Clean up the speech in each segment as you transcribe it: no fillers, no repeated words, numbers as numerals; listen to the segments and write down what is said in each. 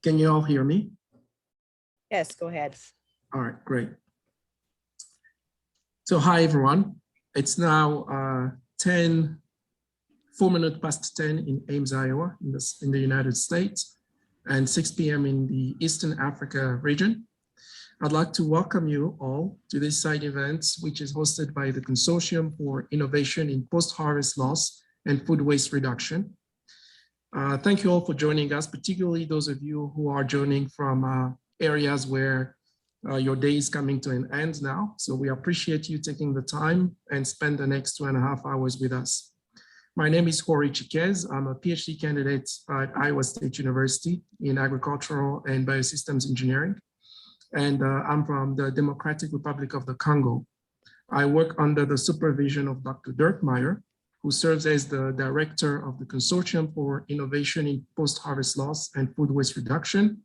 Can you all hear me? Yes, go ahead. All right, great. So hi, everyone. It's now 4 minutes past 10 in Ames, Iowa, in the United States, and 6 p.m. in the Eastern Africa region. I'd like to welcome you all to this side event, which is hosted by the Consortium for Innovation in Post-Harvest Loss and Food Waste Reduction. Thank you all for joining us, particularly those of you who are joining from areas where your day is coming to an end now. So we appreciate you taking the time and spend the next 2.5 hours with us. My name is Hori Chikez. I'm a PhD candidate at Iowa State University in Agricultural and Biosystems Engineering. And I'm from the Democratic Republic of the Congo. I work under the supervision of Dr. Dirk Meyer, who serves as the director of the Consortium for Innovation in Post-Harvest Loss and Food Waste Reduction,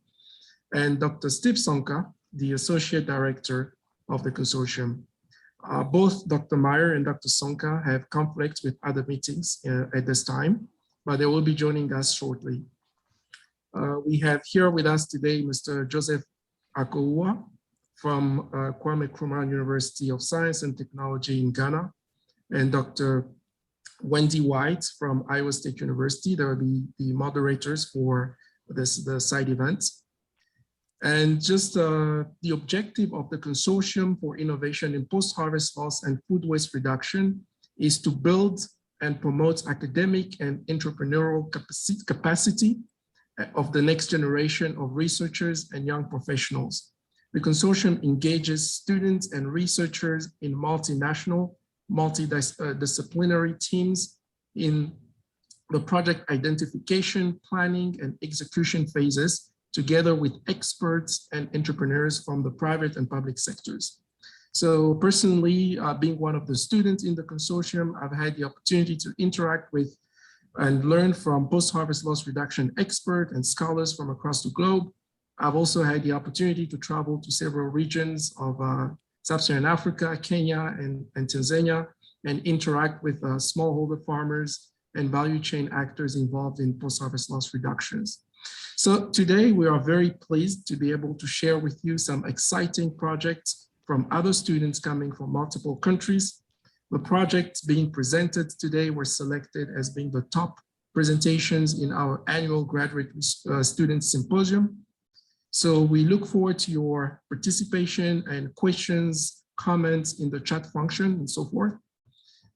and Dr. Steve Sonka, the associate director of the consortium. Both Dr. Meyer and Dr. Sonka have conflicts with other meetings at this time, but they will be joining us shortly. We have here with us today Mr. Joseph Akoua from Kwame Nkrumah University of Science and Technology in Ghana, and Dr. Wendy White from Iowa State University. They will be the moderators for the side event. And just the objective of the Consortium for Innovation in Post-Harvest Loss and Food Waste Reduction is to build and promote academic and entrepreneurial capacity of the next generation of researchers and young professionals. The consortium engages students and researchers in multinational, multidisciplinary teams in the project identification, planning, and execution phases, together with experts and entrepreneurs from the private and public sectors. So personally, being one of the students in the consortium, I've had the opportunity to interact with and learn from post-harvest loss reduction experts and scholars from across the globe. I've also had the opportunity to travel to several regions of Sub-Saharan Africa, Kenya, and Tanzania, and interact with smallholder farmers and value chain actors involved in post-harvest loss reductions. So today we are very pleased to be able to share with you some exciting projects from other students coming from multiple countries. The projects being presented today were selected as being the top presentations in our annual graduate student symposium. So we look forward to your participation and questions, comments in the chat function and so forth.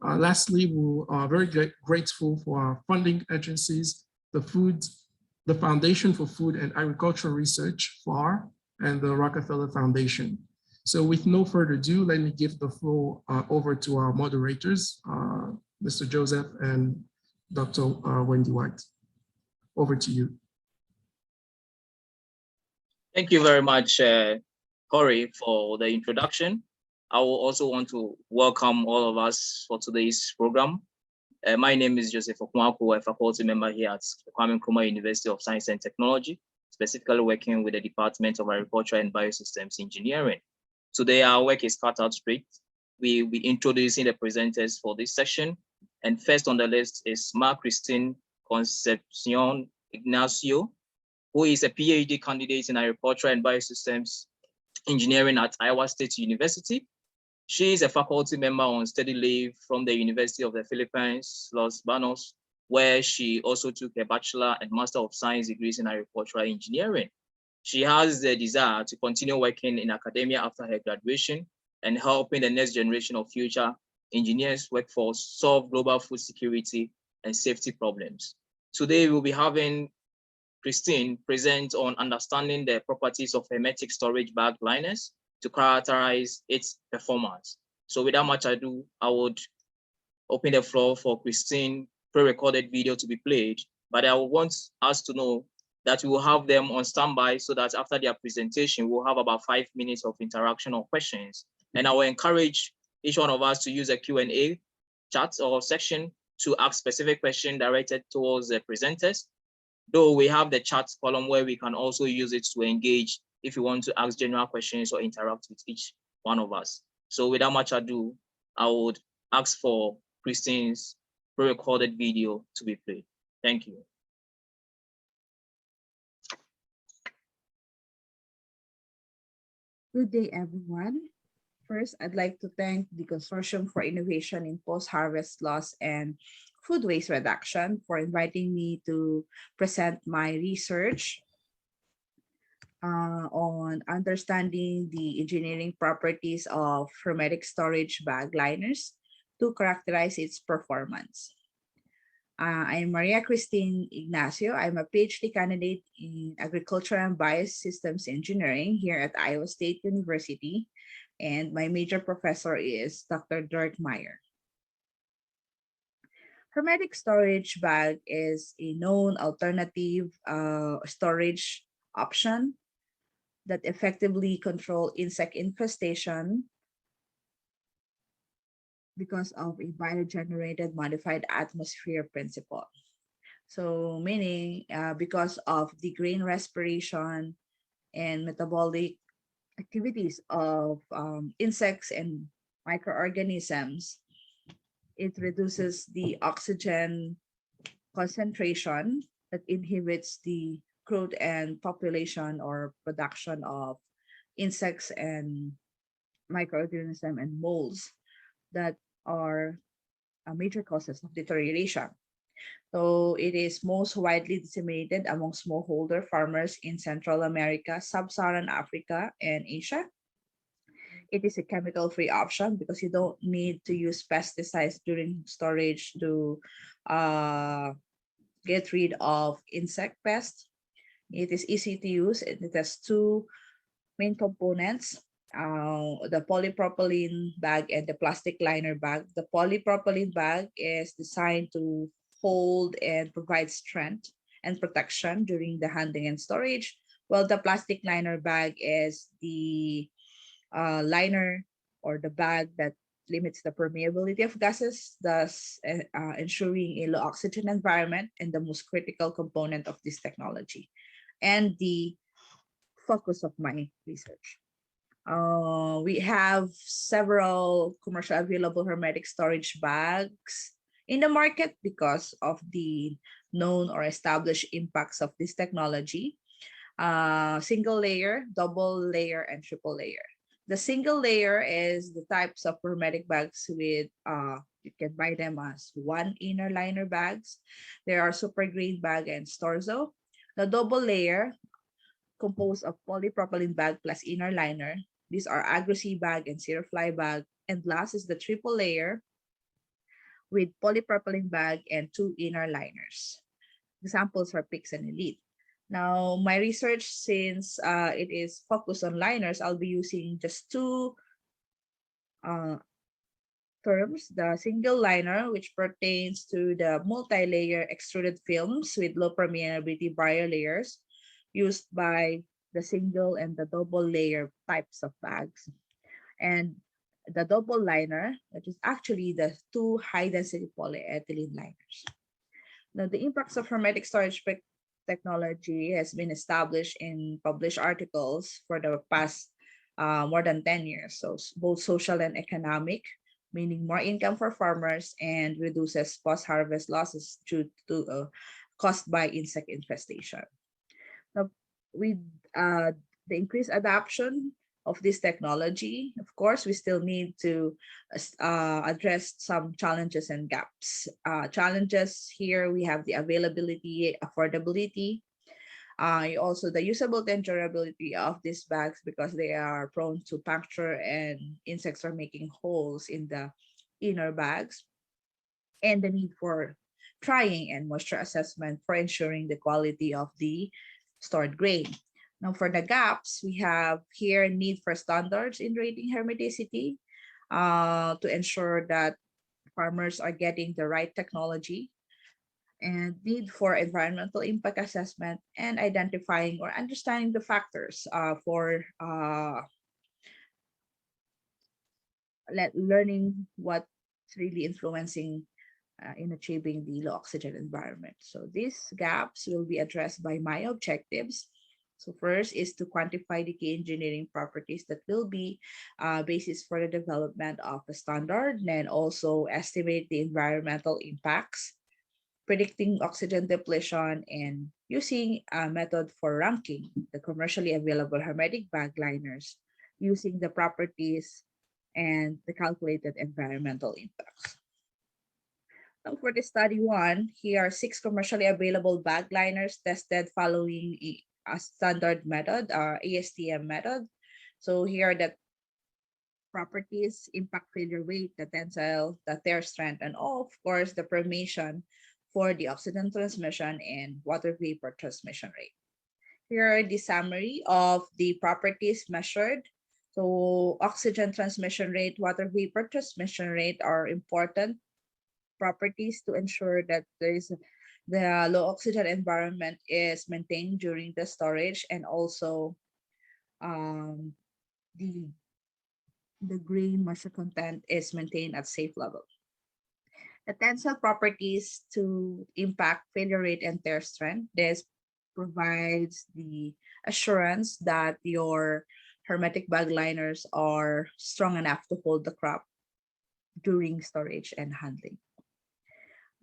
Lastly, we are very grateful for our funding agencies, the Foundation for Food and Agricultural Research, FAR, and the Rockefeller Foundation. So with no further ado, let me give the floor over to our moderators, Mr. Joseph and Dr. Wendy White. Over to you. Thank you very much, Corey, for the introduction. I will also want to welcome all of us for today's program. My name is Joseph Akoua, a faculty member here at Kwame Nkrumah University of Science and Technology, specifically working with the Department of Agriculture and Biosystems Engineering. Today, our work is cut out straight. We'll be introducing the presenters for this session. And first on the list is Christine Concepcion Ignacio, who is a PhD candidate in Agriculture and Biosystems Engineering at Iowa State University. She is a faculty member on study leave from the University of the Philippines, Los Banos, where she also took a Bachelor and Master of Science degrees in Agricultural Engineering. She has the desire to continue working in academia after her graduation and helping the next generation of future engineers workforce solve global food security and safety problems. Today, we'll be having Christine present on understanding the properties of hermetic storage bag liners to characterize its performance. So without much ado, I would open the floor for Christine pre-recorded video to be played, but I want us to know that we will have them on standby so that after their presentation, we'll have about 5 minutes of interaction or questions. And I will encourage each one of us to use a Q&A chat or section to ask specific questions directed towards the presenters. Though we have the chat column where we can also use it to engage if you want to ask general questions or interact with each one of us. So without much ado, I would ask for Christine's pre-recorded video to be played. Thank you. Good day, everyone. First, I'd like to thank the Consortium for Innovation in Post-Harvest Loss and Food Waste Reduction for inviting me to present my research on understanding the engineering properties of hermetic storage bag liners to characterize its performance. I'm Maria Christine Ignacio. I'm a PhD candidate in Agriculture and Biosystems Engineering here at Iowa State University, and my major professor is Dr. Dirk Meyer. Hermetic storage bag is a known alternative storage option that effectively control insect infestation because of a biogenerated modified atmosphere principle. So meaning because of the grain respiration and metabolic activities of insects and microorganisms, it reduces the oxygen concentration that inhibits the growth and population or production of insects and microorganisms and molds that are major causes of deterioration. So it is most widely disseminated among smallholder farmers in Central America, Sub-Saharan Africa, and Asia. It is a chemical-free option because you don't need to use pesticides during storage to get rid of insect pests. It is easy to use. It has two main components, the polypropylene bag and the plastic liner bag. The polypropylene bag is designed to hold and provide strength and protection during the handling and storage, while the plastic liner bag is the liner or the bag that limits the permeability of gases, thus ensuring a low oxygen environment, and the most critical component of this technology and the focus of my research. We have several commercial available hermetic storage bags in the market because of the known or established impacts of this technology. Single layer, double layer, and triple layer. The single layer is the types of hermetic bags with, you can buy them as one inner liner bags. There are super green bag and storzo. The double layer composed of polypropylene bag plus inner liner. These are agrosea bag and fly bag. And last is the triple layer with polypropylene bag and two inner liners. Examples are PICS and Elite. Now, my research, since it is focused on liners, I'll be using just two terms. The single liner, which pertains to the multi-layer extruded films with low permeability barrier layers used by the single and the double layer types of bags. And the double liner, which is actually the two high-density polyethylene liners. Now, the impacts of hermetic storage technology has been established in published articles for the past more than 10 years. So both social and economic, meaning more income for farmers and reduces post-harvest losses due to caused by insect infestation. Now, with the increased adoption of this technology, of course, we still need to address some challenges and gaps. Challenges here, we have the availability, affordability, also the usability and durability of these bags because they are prone to puncture and insects are making holes in the inner bags, and the need for drying and moisture assessment for ensuring the quality of the stored grain. Now, for the gaps, we have here need for standards in rating hermeticity to ensure that farmers are getting the right technology, and need for environmental impact assessment and identifying or understanding the factors for learning what's really influencing in achieving the low oxygen environment. So these gaps will be addressed by my objectives. So first is to quantify the key engineering properties that will be basis for the development of a standard, and then also estimate the environmental impacts, predicting oxygen depletion, and using a method for ranking the commercially available hermetic bag liners using the properties and the calculated environmental impacts. Now for the study 1, here are 6 commercially available bag liners tested following a standard method, ASTM method. So here are the properties, impact failure rate, the tensile, the tear strength, and of course the permeation for the oxygen transmission and water vapor transmission rate. Here are the summary of the properties measured. So oxygen transmission rate, water vapor transmission rate are important properties to ensure that the low oxygen environment is maintained during the storage, and also the grain moisture content is maintained at safe level. The tensile properties to impact failure rate and tear strength. This provides the assurance that your hermetic bag liners are strong enough to hold the crop during storage and handling.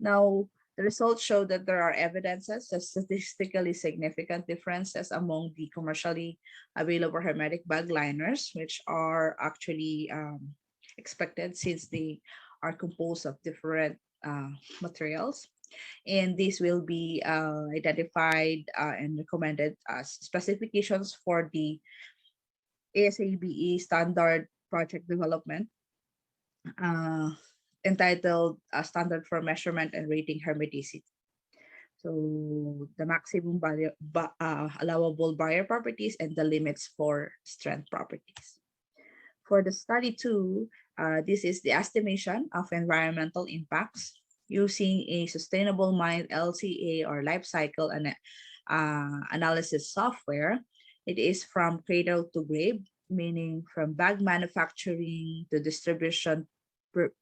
Now, the results show that there are evidences of statistically significant differences among the commercially available hermetic bag liners, which are actually expected since they are composed of different materials. And this will be identified and recommended as specifications for the ASABE standard project development entitled Standard for Measurement and Rating Hermeticity. So the maximum allowable barrier properties and the limits for strength properties. For the study 2, this is the estimation of environmental impacts using a sustainable mine LCA or life cycle analysis software. It is from cradle to grave, meaning from bag manufacturing to distribution,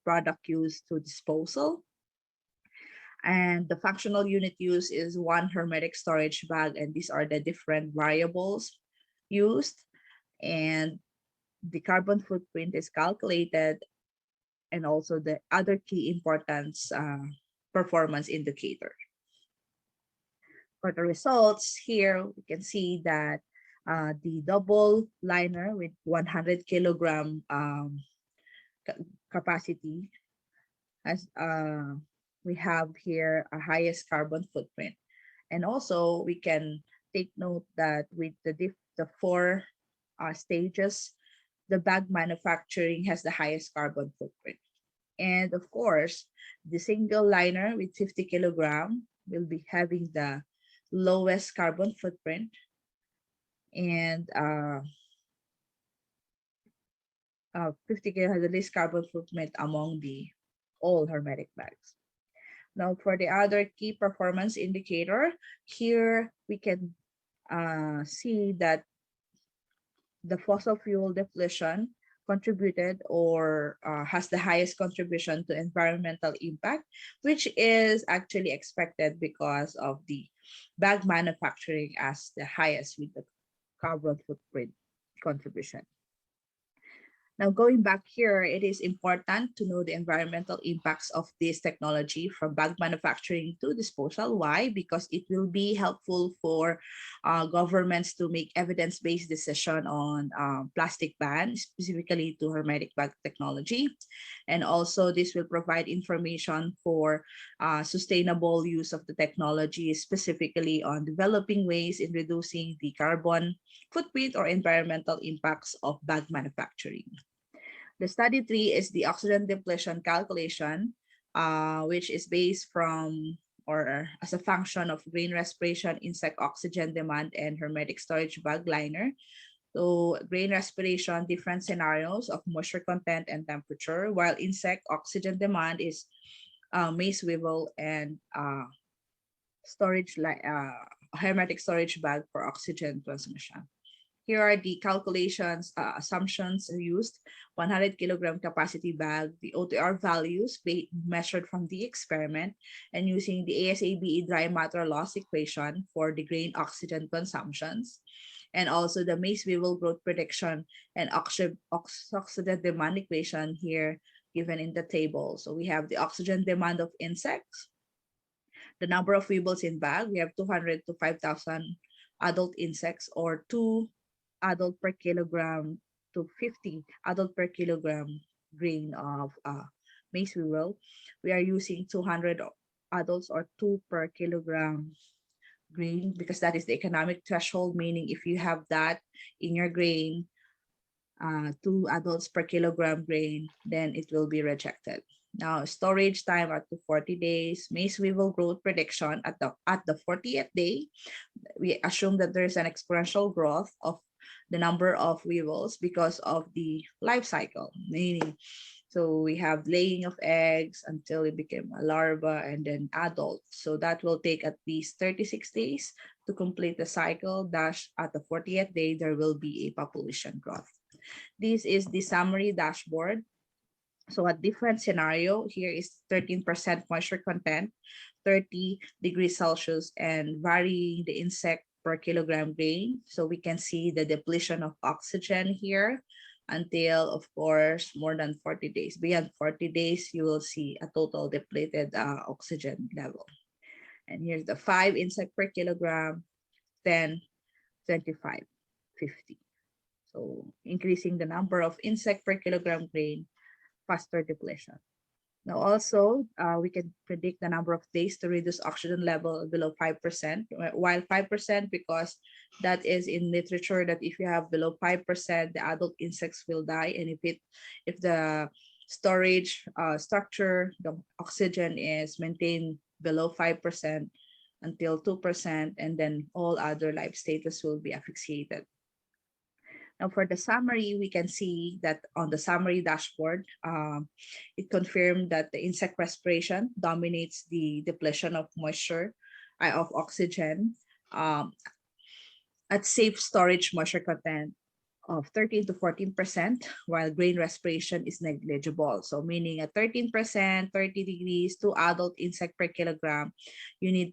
product use to disposal. And the functional unit use is 1 hermetic storage bag, and these are the different variables used. And the carbon footprint is calculated, and also the other key importance performance indicator. For the results here, we can see that the double liner with 100 kilogram capacity as we have here a highest carbon footprint. And also we can take note that with the 4 stages, the bag manufacturing has the highest carbon footprint. And of course, the single liner with 50 kilogram will be having the lowest carbon footprint, and 50 kilo has the least carbon footprint among the all hermetic bags. Now for the other key performance indicator, here we can see that the fossil fuel depletion contributed or has the highest contribution to environmental impact, which is actually expected because of the bag manufacturing as the highest with the carbon footprint contribution. Now, going back here, it is important to know the environmental impacts of this technology from bag manufacturing to disposal. Why? Because it will be helpful for governments to make evidence-based decision on plastic ban, specifically to hermetic bag technology. And also, this will provide information for sustainable use of the technology, specifically on developing ways in reducing the carbon footprint or environmental impacts of bag manufacturing. The study 3 is the oxygen depletion calculation, which is based from or as a function of grain respiration, insect oxygen demand, and hermetic storage bag liner. So grain respiration, different scenarios of moisture content and temperature, while insect oxygen demand is maize weevil and hermetic storage bag for oxygen transmission. Here are the calculations, assumptions used. 100 kilogram capacity bag, the OTR values measured from the experiment, and using the ASABE dry matter loss equation for the grain oxygen consumptions, and also the maize weevil growth prediction and oxygen demand equation here given in the table. So we have the oxygen demand of insects, the number of weevils in bag. We have 200 to 5,000 adult insects, or 2 adult per kilogram to 50 adult per kilogram grain of maize meal, we are using 200 adults or 2 per kilogram grain, because that is the economic threshold, meaning if you have that in your grain, 2 adults per kilogram grain, then it will be rejected. Now, storage time up to 40 days, maize weevil growth prediction at the 40th day, we assume that there is an exponential growth of the number of weevils because of the life cycle, meaning so we have laying of eggs until it became a larva and then adult. So that will take at least 36 days to complete the cycle. Dash at the 40th day, there will be a population growth. This is the summary dashboard. So a different scenario here is 13% moisture content, 30 degrees Celsius, and varying the insect per kilogram grain. So we can see the depletion of oxygen here until, of course, more than 40 days. Beyond 40 days, you will see a total depleted oxygen level. And here's the 5 insect per kilogram, 10, 25, 50. So increasing the number of insect per kilogram grain, faster depletion. Now also, we can predict the number of days to reduce oxygen level below 5%, while 5% because that is in literature that if you have below 5%, the adult insects will die. And if the storage structure, the oxygen is maintained below 5% until 2%, and then all other life status will be asphyxiated. Now for the summary, we can see that on the summary dashboard, it confirmed that the insect respiration dominates the depletion of moisture, of oxygen, at safe storage moisture content of 13 to 14%, while grain respiration is negligible. So meaning at 13%, 30 degrees, 2 adult insect per kilogram, you need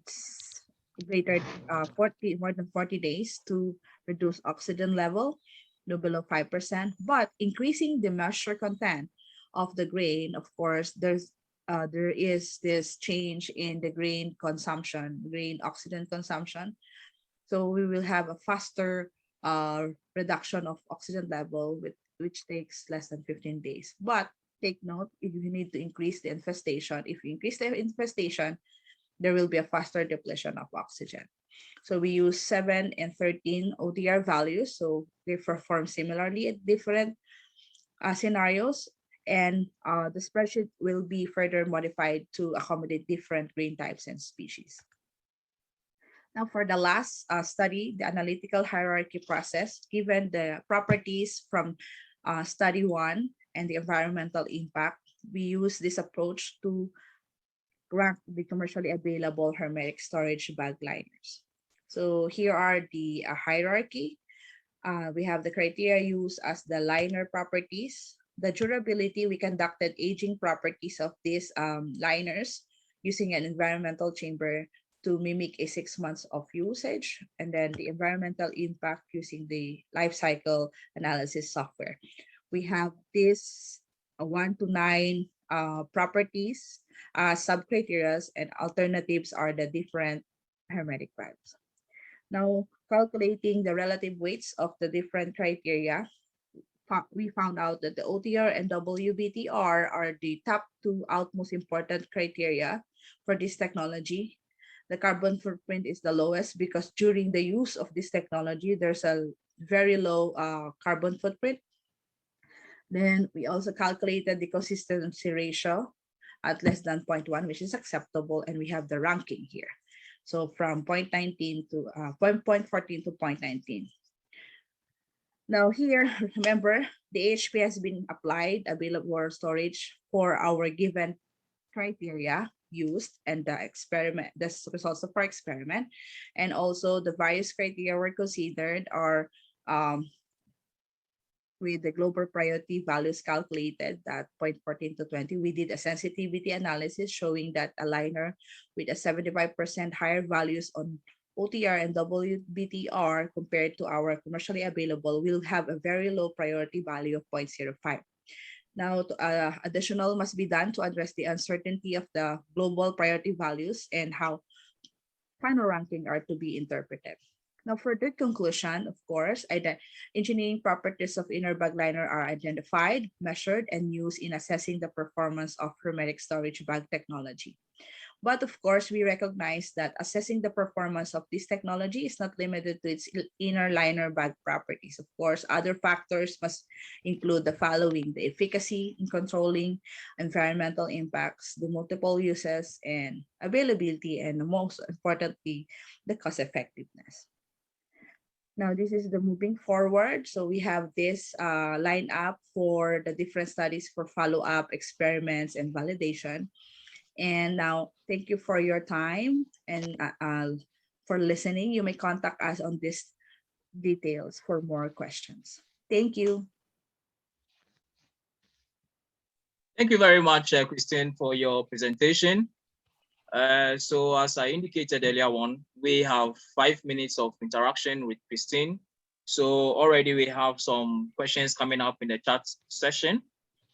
greater more than 40 days to reduce oxygen level no below 5%, but increasing the moisture content of the grain, of course, there is this change in the grain consumption, grain oxygen consumption. So we will have a faster reduction of oxygen level, which takes less than 15 days. But take note, if you need to increase the infestation, if you increase the infestation, there will be a faster depletion of oxygen. So we use 7 and 13 ODR values. So they perform similarly at different scenarios. And the spreadsheet will be further modified to accommodate different grain types and species. Now for the last study, the analytical hierarchy process, given the properties from study 1 and the environmental impact, we use this approach to rank the commercially available hermetic storage bag liners. So here are the hierarchy. We have the criteria used as the liner properties. The durability, we conducted aging properties of these liners using an environmental chamber to mimic a 6 months of usage, and then the environmental impact using the life cycle analysis software. We have this 1 to 9 properties, sub-criteria, and alternatives are the different hermetic bags. Now, calculating the relative weights of the different criteria, we found out that the OTR and WBTR are the top 2 outmost important criteria for this technology. The carbon footprint is the lowest because during the use of this technology, there's a very low carbon footprint. Then we also calculated the consistency ratio at less than 0.1, which is acceptable, and we have the ranking here. So from 0.19 to 0.14 to 0.19. Now here, remember, the AHP has been applied, available storage for our given criteria used and the experiment, the results of our experiment, and also the various criteria were considered are with the global priority values calculated at 0.14 to 20. We did a sensitivity analysis showing that a liner with a 75% higher values on OTR and WBTR compared to our commercially available will have a very low priority value of 0.05. Now, additional must be done to address the uncertainty of the global priority values and how final ranking are to be interpreted. Now, for the conclusion, of course, engineering properties of inner bag liner are identified, measured, and used in assessing the performance of hermetic storage bag technology. But of course, we recognize that assessing the performance of this technology is not limited to its inner liner bag properties. Of course, other factors must include the following: the efficacy in controlling environmental impacts, the multiple uses and availability, and most importantly, the cost effectiveness. Now, this is the moving forward. So we have this line up for the different studies for follow-up experiments and validation. And now, thank you for your time and for listening. You may contact us on these details for more questions. Thank you. Thank you very much, Christine, for your presentation. So as I indicated earlier on, we have 5 minutes of interaction with Christine. So already we have some questions coming up in the chat session.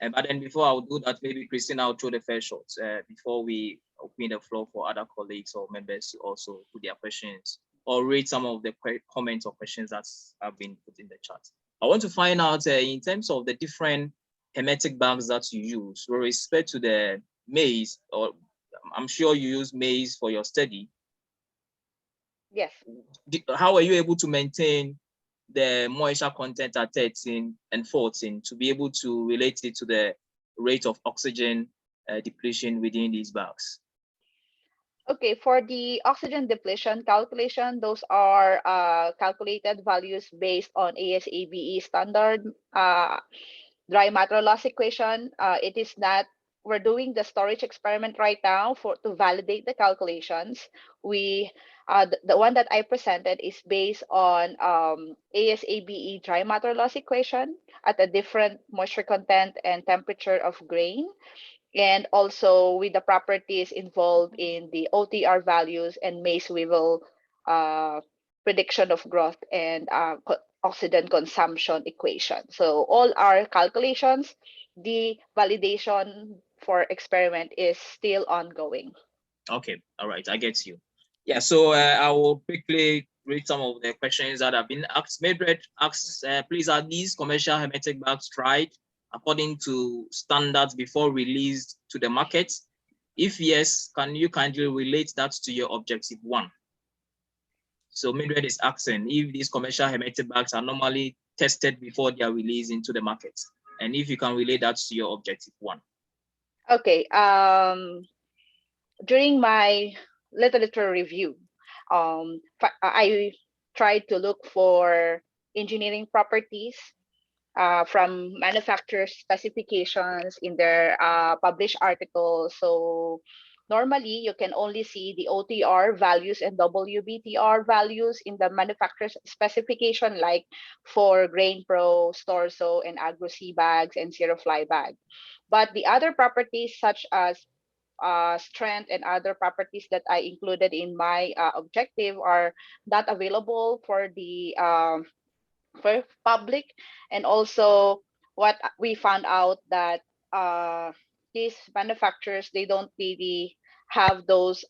But then before I'll do that, maybe Christine, I'll throw the first shots before we open the floor for other colleagues or members to also put their questions or read some of the comments or questions that have been put in the chat. I want to find out in terms of the different hermetic bags that you use with respect to the maize, or I'm sure you use maize for your study. Yes. How are you able to maintain the moisture content at 13 and 14 to be able to relate it to the rate of oxygen depletion within these bags? Okay, for the oxygen depletion calculation, those are calculated values based on ASABE standard dry matter loss equation. It is not, we're doing the storage experiment right now to validate the calculations. The one that I presented is based on ASABE dry matter loss equation at a different moisture content and temperature of grain, and also with the properties involved in the OTR values and Maize Weevil prediction of growth and oxidant consumption equation. So all our calculations, the validation for experiment is still ongoing. Okay, all right, I get you. Yeah, so I will quickly read some of the questions that have been asked. Mildred asks, please, are these commercial hermetic bags tried according to standards before released to the market? If yes, can you kindly relate that to your objective 1? So Mildred is asking if these commercial hermetic bags are normally tested before they are released into the market, and if you can relate that to your objective 1. Okay. During my literature review, I tried to look for engineering properties from manufacturers' specifications in their published articles. So normally you can only see the OTR values and WBTR values in the manufacturer's specification, like for Grain Pro, Storso, and Agro C bags and Zero Fly bag. But the other properties such as strength and other properties that I included in my objective are not available for the for public. And also what we found out that these manufacturers, they don't really have those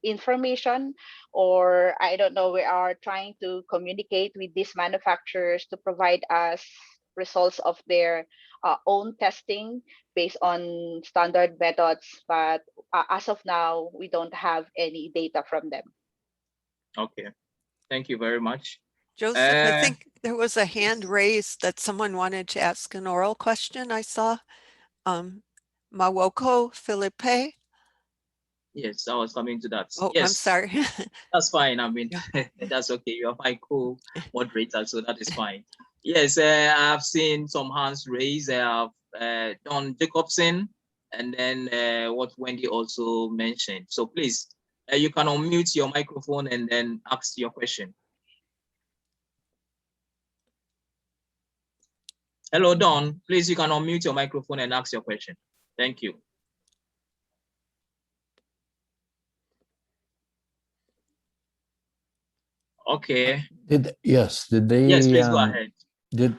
information, or I don't know, we are trying to communicate with these manufacturers to provide us results of their own testing based on standard methods, but as of now we don't have any data from them. Okay, thank you very much. Joseph, I think there was a hand raised that someone wanted to ask an oral question. I saw Mawoko Philippe. Yes, I was coming to that. Oh, yes. I'm sorry. That's fine. I mean, that's okay. You're my co-moderator, so that is fine. Yes, I've seen some hands raised. I have Don Jacobson, and then what Wendy also mentioned. So please, you can unmute your microphone and then ask your question. Hello, Don. Please, you can unmute your microphone and ask your question. Thank you. Okay. Yes, did they? Yes, please go ahead. Did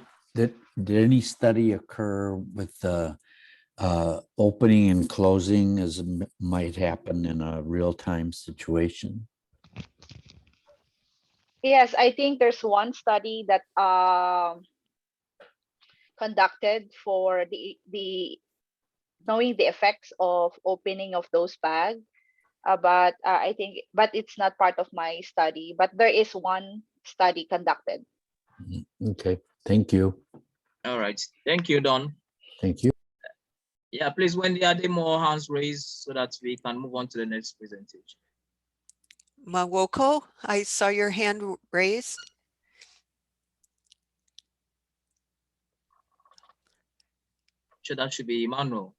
any study occur with the opening and closing as might happen in a real-time situation? Yes, I think there's one study that conducted for the knowing the effects of opening of those bags. But I think, but it's not part of my study. But there is one study conducted. Okay, thank you. All right. Thank you, Don. Thank you. Yeah, please, Wendy, are there more hands raised so that we can move on to the next presentation? Mawoko, I saw your hand raised. So that should be Emmanuel.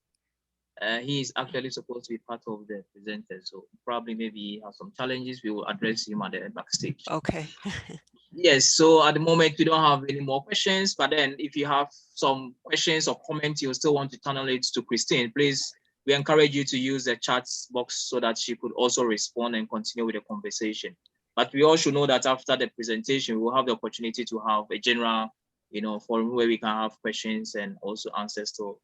He is actually supposed to be part of the presenters, so probably maybe he has some challenges. We will address him at the backstage. Okay. Yes, so at the moment we don't have any more questions, but then if you have some questions or comments you still want to channel it to Christine, please, we encourage you to use the chat box so that she could also respond and continue with the conversation. But we all should know that after the presentation, we'll have the opportunity to have a general, forum where we can have questions and also answers to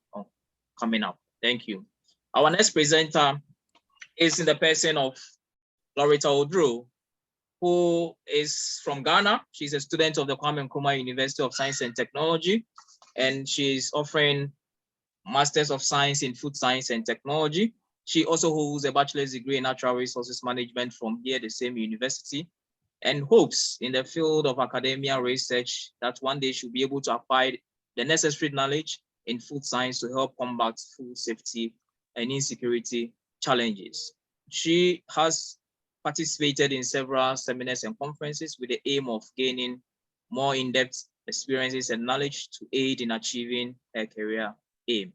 coming up. Thank you. Our next presenter is in the person of Loretta Odro, who is from Ghana. She's a student of the Kwame Nkrumah University of Science and Technology, and she's offering Masters of Science in Food Science and Technology. She also holds a bachelor's degree in Natural Resources Management from here, the same university, and hopes in the field of academia research that one day she'll be able to apply the necessary knowledge in food science to help combat food safety and insecurity challenges. She has participated in several seminars and conferences with the aim of gaining more in-depth experiences and knowledge to aid in achieving her career aim.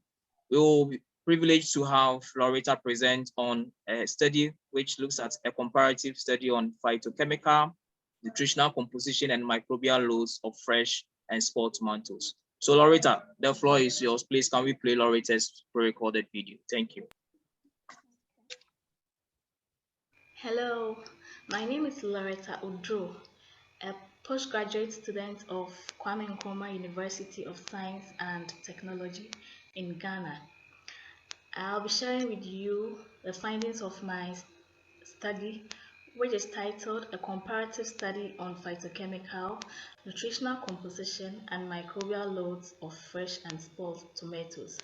We will be privileged to have Loretta present on a study which looks at a comparative study on phytochemical, nutritional composition, and microbial loads of fresh and spoiled tomatoes. So Loretta, the floor is yours. Please, can we play Loretta's pre-recorded video? Thank you. Hello, my name is Loretta Odro, a postgraduate student of Kwame Nkrumah University of Science and Technology in Ghana. I'll be sharing with you the findings of my study, which is titled A Comparative Study on Phytochemical, Nutritional Composition, and Microbial Loads of Fresh and Spoiled Tomatoes.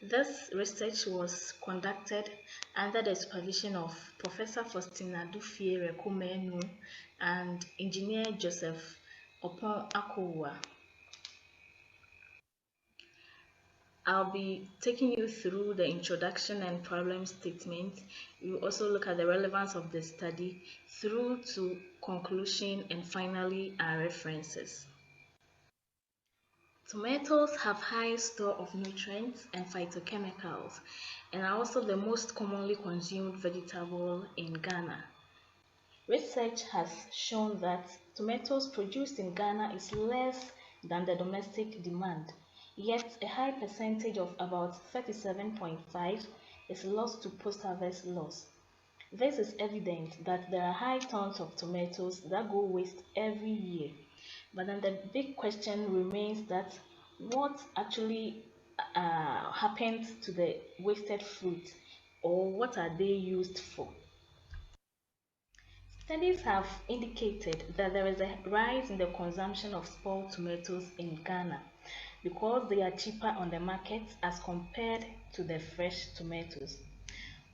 This research was conducted under the supervision of Professor Faustina Dufie Rekumenu and Engineer Joseph Opon Akowa. I'll be taking you through the introduction and problem statement. We will also look at the relevance of the study through to conclusion, and finally our references. Tomatoes have high store of nutrients and phytochemicals and are also the most commonly consumed vegetable in Ghana. Research has shown that tomatoes produced in Ghana is less than the domestic demand, yet a high percentage of about 37.5 is lost to post-harvest loss. This is evident that there are high tons of tomatoes that go waste every year. But then the big question remains that what actually happens to the wasted fruit, or what are they used for? Studies have indicated that there is a rise in the consumption of spoiled tomatoes in Ghana because they are cheaper on the market as compared to the fresh tomatoes.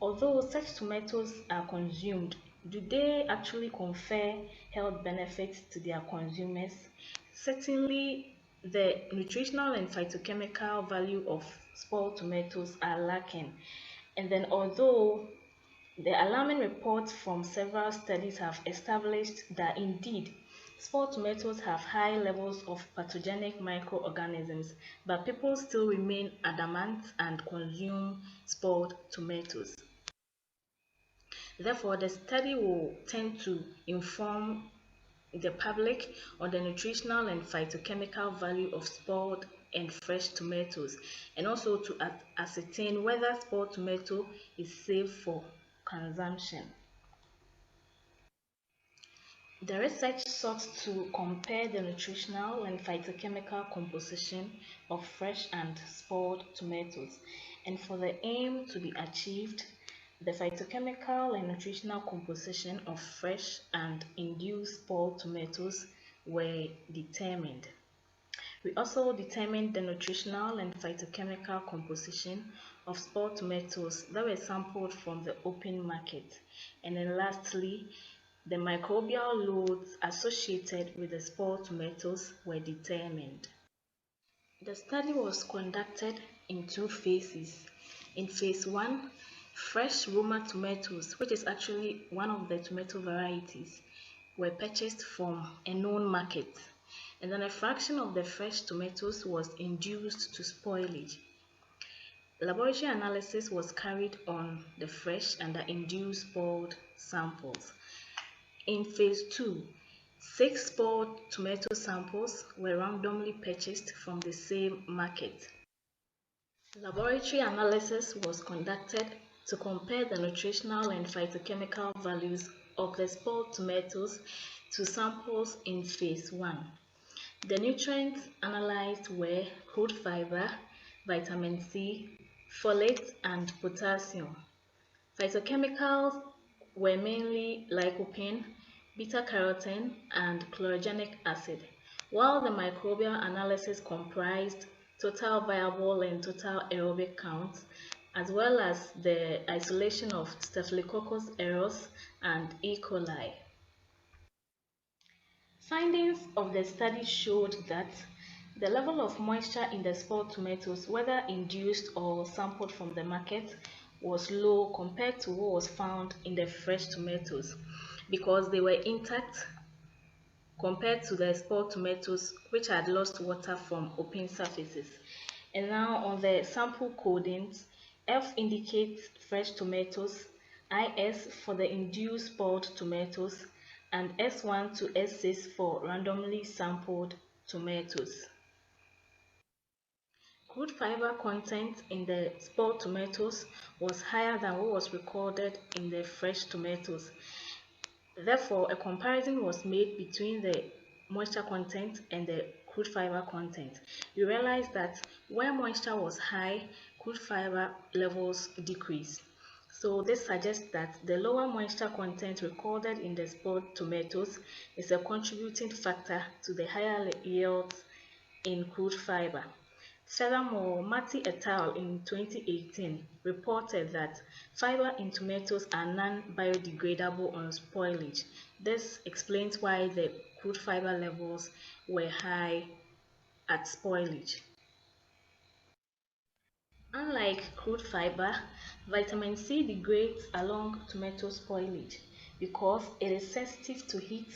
Although such tomatoes are consumed, do they actually confer health benefits to their consumers? Certainly, the nutritional and phytochemical value of spoiled tomatoes are lacking. And then although the alarming reports from several studies have established that indeed spoiled tomatoes have high levels of pathogenic microorganisms, but people still remain adamant and consume spoiled tomatoes. Therefore, the study will tend to inform the public on the nutritional and phytochemical value of spoiled and fresh tomatoes, and also to ascertain whether spoiled tomato is safe for consumption. The research sought to compare the nutritional and phytochemical composition of fresh and spoiled tomatoes, and for the aim to be achieved, the phytochemical and nutritional composition of fresh and induced spoiled tomatoes were determined. We also determined the nutritional and phytochemical composition of spoiled tomatoes that were sampled from the open market. And then lastly, the microbial loads associated with the spoiled tomatoes were determined. The study was conducted in 2 phases. In phase 1, fresh Roma tomatoes, which is actually one of the tomato varieties, were purchased from a known market, and then a fraction of the fresh tomatoes was induced to spoilage. Laboratory analysis was carried on the fresh and the induced spoiled samples. In phase 2, 6 spoiled tomato samples were randomly purchased from the same market. Laboratory analysis was conducted to compare the nutritional and phytochemical values of the spoiled tomatoes to samples in phase 1. The nutrients analyzed were crude fiber, vitamin C, folate, and potassium. Phytochemicals were mainly lycopene, beta-carotene, and chlorogenic acid, while the microbial analysis comprised total viable and total aerobic counts, as well as the isolation of Staphylococcus aureus and E. coli. Findings of the study showed that the level of moisture in the spoiled tomatoes, whether induced or sampled from the market, was low compared to what was found in the fresh tomatoes because they were intact compared to the spoiled tomatoes which had lost water from open surfaces. And now on the sample codings, F indicates fresh tomatoes, IS for the induced spoiled tomatoes, and S1 to S6 for randomly sampled tomatoes. Crude fiber content in the spoiled tomatoes was higher than what was recorded in the fresh tomatoes. Therefore, a comparison was made between the moisture content and the crude fiber content. We realized that where moisture was high, crude fiber levels decreased. So this suggests that the lower moisture content recorded in the spoiled tomatoes is a contributing factor to the higher yields in crude fiber. Furthermore, Mati et al. In 2018 reported that fiber in tomatoes are non-biodegradable on spoilage. This explains why the crude fiber levels were high at spoilage. Unlike crude fiber, vitamin C degrades along tomato spoilage because it is sensitive to heat,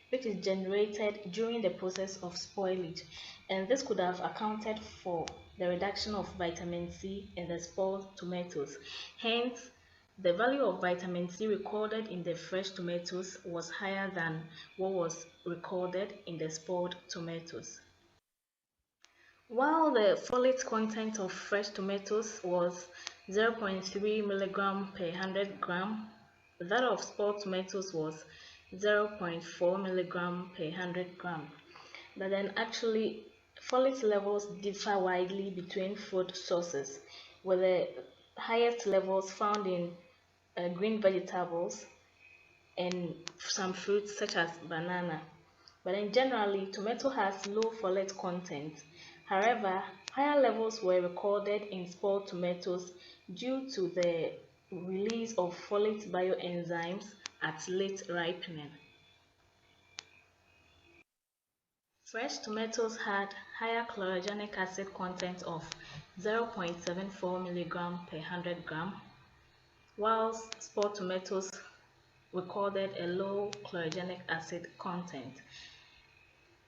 which is generated during the process of spoilage, and this could have accounted for the reduction of vitamin C in the spoiled tomatoes. Hence, the value of vitamin C recorded in the fresh tomatoes was higher than what was recorded in the spoiled tomatoes. While the folate content of fresh tomatoes was 0.3 milligram per 100 gram, that of spoiled tomatoes was 0.4 milligram per 100 gram. But then actually, folate levels differ widely between food sources, with the highest levels found in green vegetables and some fruits such as banana. But then generally, tomato has low folate content. However, higher levels were recorded in spoiled tomatoes due to the release of folate bioenzymes at late ripening. Fresh tomatoes had higher chlorogenic acid content of 0.74 milligram per 100 gram, whilst spoiled tomatoes recorded a low chlorogenic acid content.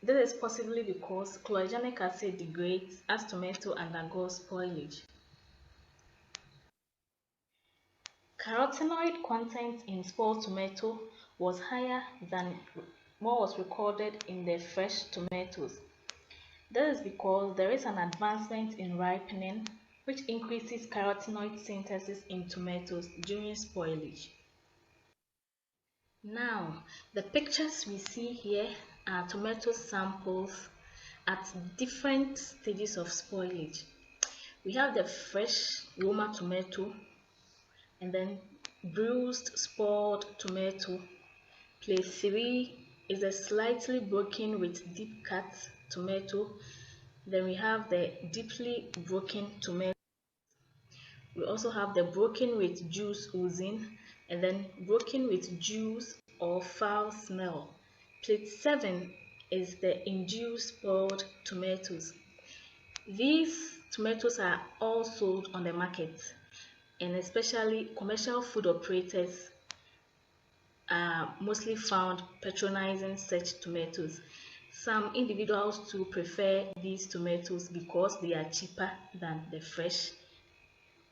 This is possibly because chlorogenic acid degrades as tomato undergoes spoilage. Carotenoid content in spoiled tomato was higher than what was recorded in the fresh tomatoes. This is because there is an advancement in ripening which increases carotenoid synthesis in tomatoes during spoilage. Now, the pictures we see here are tomato samples at different stages of spoilage. We have the fresh Roma tomato, and then bruised spoiled tomato. Place 3 is a slightly broken with deep cut tomato. Then we have the deeply broken tomato. We also have the broken with juice oozing, and then broken with juice or foul smell. Plate 7 is the induced spoiled tomatoes. These tomatoes are all sold on the market, and especially commercial food operators are mostly found patronizing such tomatoes. Some individuals too prefer these tomatoes because they are cheaper than the fresh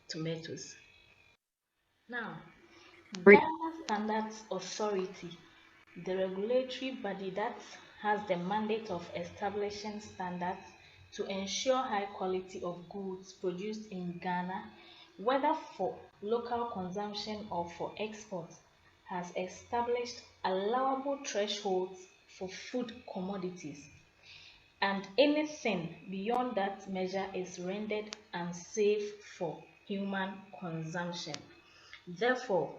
tomatoes. Now, Ghana Standards Authority, the regulatory body that has the mandate of establishing standards to ensure high quality of goods produced in Ghana, whether for local consumption or for export, has established allowable thresholds for food commodities, and anything beyond that measure is rendered unsafe for human consumption. Therefore,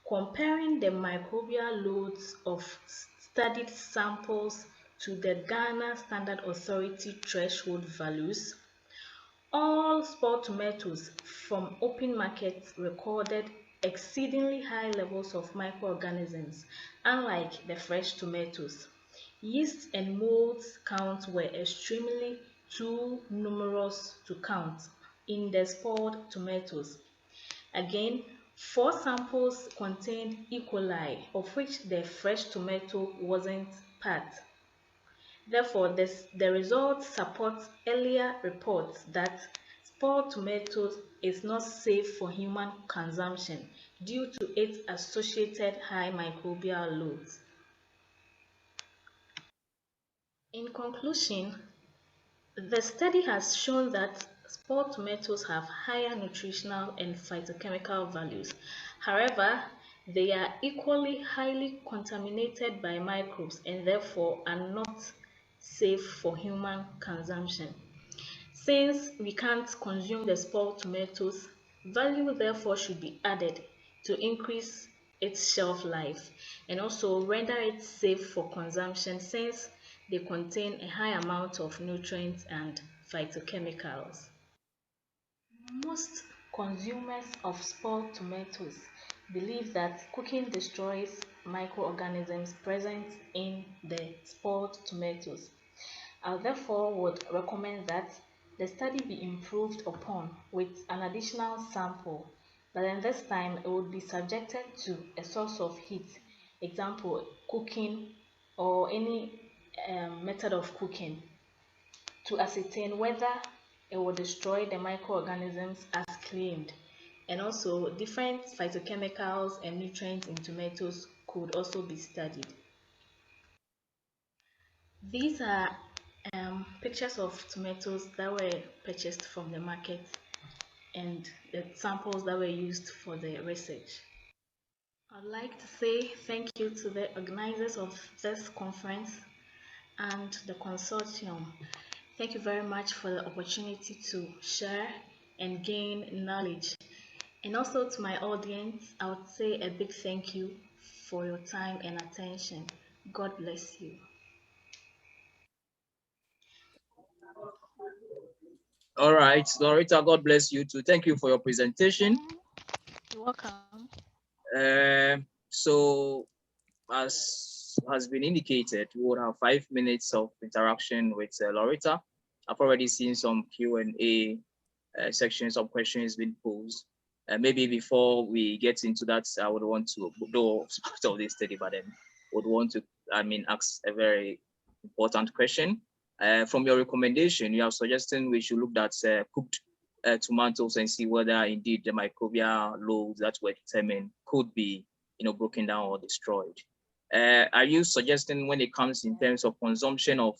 comparing the microbial loads of studied samples to the Ghana Standard Authority threshold values, all spoiled tomatoes from open markets recorded exceedingly high levels of microorganisms, unlike the fresh tomatoes. Yeast and molds counts were extremely too numerous to count in the spoiled tomatoes. Again, 4 samples contained E. coli, of which the fresh tomato wasn't part. Therefore, the results support earlier reports that spoiled tomatoes is not safe for human consumption due to its associated high microbial loads. In conclusion, the study has shown that spoiled tomatoes have higher nutritional and phytochemical values. However, they are equally highly contaminated by microbes and therefore are not safe for human consumption. Since we can't consume the spoiled tomatoes, value therefore should be added to increase its shelf life and also render it safe for consumption since they contain a high amount of nutrients and phytochemicals. Most consumers of spoiled tomatoes believe that cooking destroys microorganisms present in the spoiled tomatoes. I therefore would recommend that the study be improved upon with an additional sample, but then this time it would be subjected to a source of heat, example cooking or any method of cooking, to ascertain whether it will destroy the microorganisms as claimed. And also different phytochemicals and nutrients in tomatoes could also be studied. These are pictures of tomatoes that were purchased from the market and the samples that were used for the research. I'd like to say thank you to the organizers of this conference and the consortium. Thank you very much for the opportunity to share and gain knowledge. And also to my audience, I would say a big thank you for your time and attention. God bless you. All right, Loretta, God bless you too. Thank you for your presentation. You're welcome. So as has been indicated, we would have 5 minutes of interaction with Loretta. I've already seen some Q&A sections of questions being posed. Maybe before we get into that, I would want to do part of this study, but then would want to, ask a very important question. From your recommendation, you are suggesting we should look at cooked tomatoes and see whether indeed the microbial loads that were determined could be, broken down or destroyed. Are you suggesting when it comes in terms of consumption of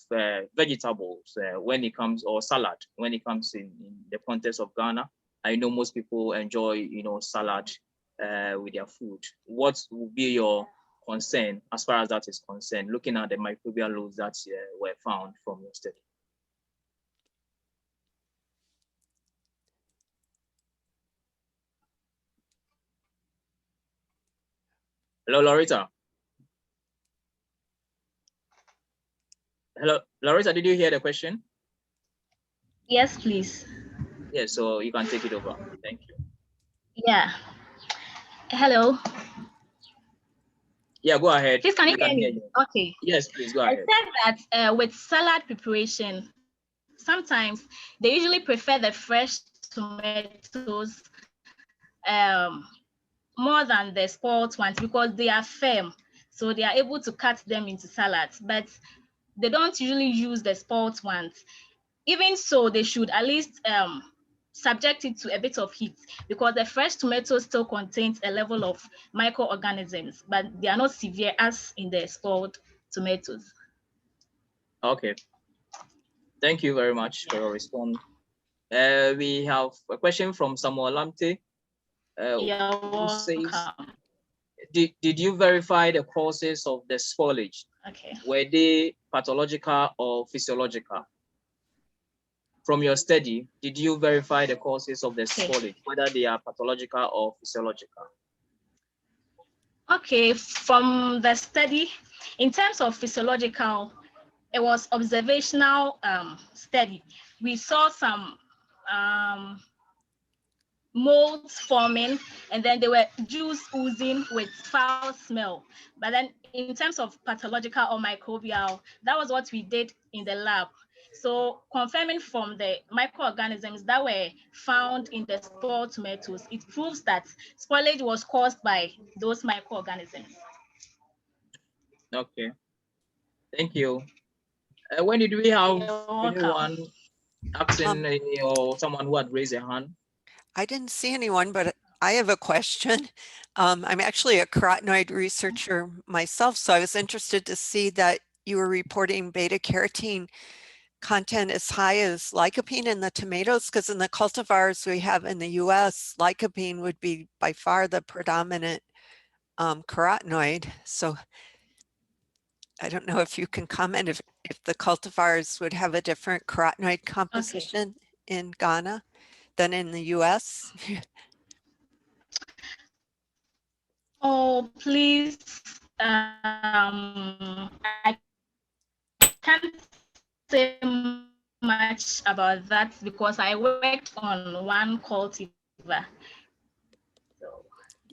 vegetables, when it comes, or salad, when it comes in the context of Ghana? I know most people enjoy, salad with their food. What would be your concern as far as that is concerned, looking at the microbial loads that were found from your study? Hello, Loretta. Hello, Loretta, did you hear the question? Yes, please. Yes, so you can take it over. Thank you. Yeah. Hello. Yeah, go ahead. Please, can you We hear me? you. Okay. Yes, please go I ahead. said that with salad preparation, sometimes they usually prefer the fresh tomatoes more than the spoiled ones because they are firm. So they are able to cut them into salads, but they don't usually use the spoiled ones. Even so, they should at least subject it to a bit of heat because the fresh tomato still contains a level of microorganisms, but they are not severe as in the spoiled tomatoes. Okay. Thank you very much for your response. We have a question from Samuel Lamte. Who says, did you verify the causes of the spoilage? Okay. Were they pathological or physiological? From your study, did you verify the causes of the spoilage, whether they are pathological or physiological? Okay, from the study, in terms of physiological, it was observational study. We saw some molds forming, and then there were juice oozing with foul smell. But then in terms of pathological or microbial, that was what we did in the lab. So confirming from the microorganisms that were found in the spoiled tomatoes, it proves that spoilage was caused by those microorganisms. Okay, thank you. When did we have anyone asking or someone who had raised a hand? I didn't see anyone, but I have a question. I'm actually a carotenoid researcher myself, so I was interested to see that you were reporting beta carotene content as high as lycopene in the tomatoes, because in the cultivars we have in the US, lycopene would be by far the predominant carotenoid. So I don't know if you can comment if the cultivars would have a different carotenoid composition in Ghana than in the US. Oh, please, I can't say much about that because I worked on one cultivar. So,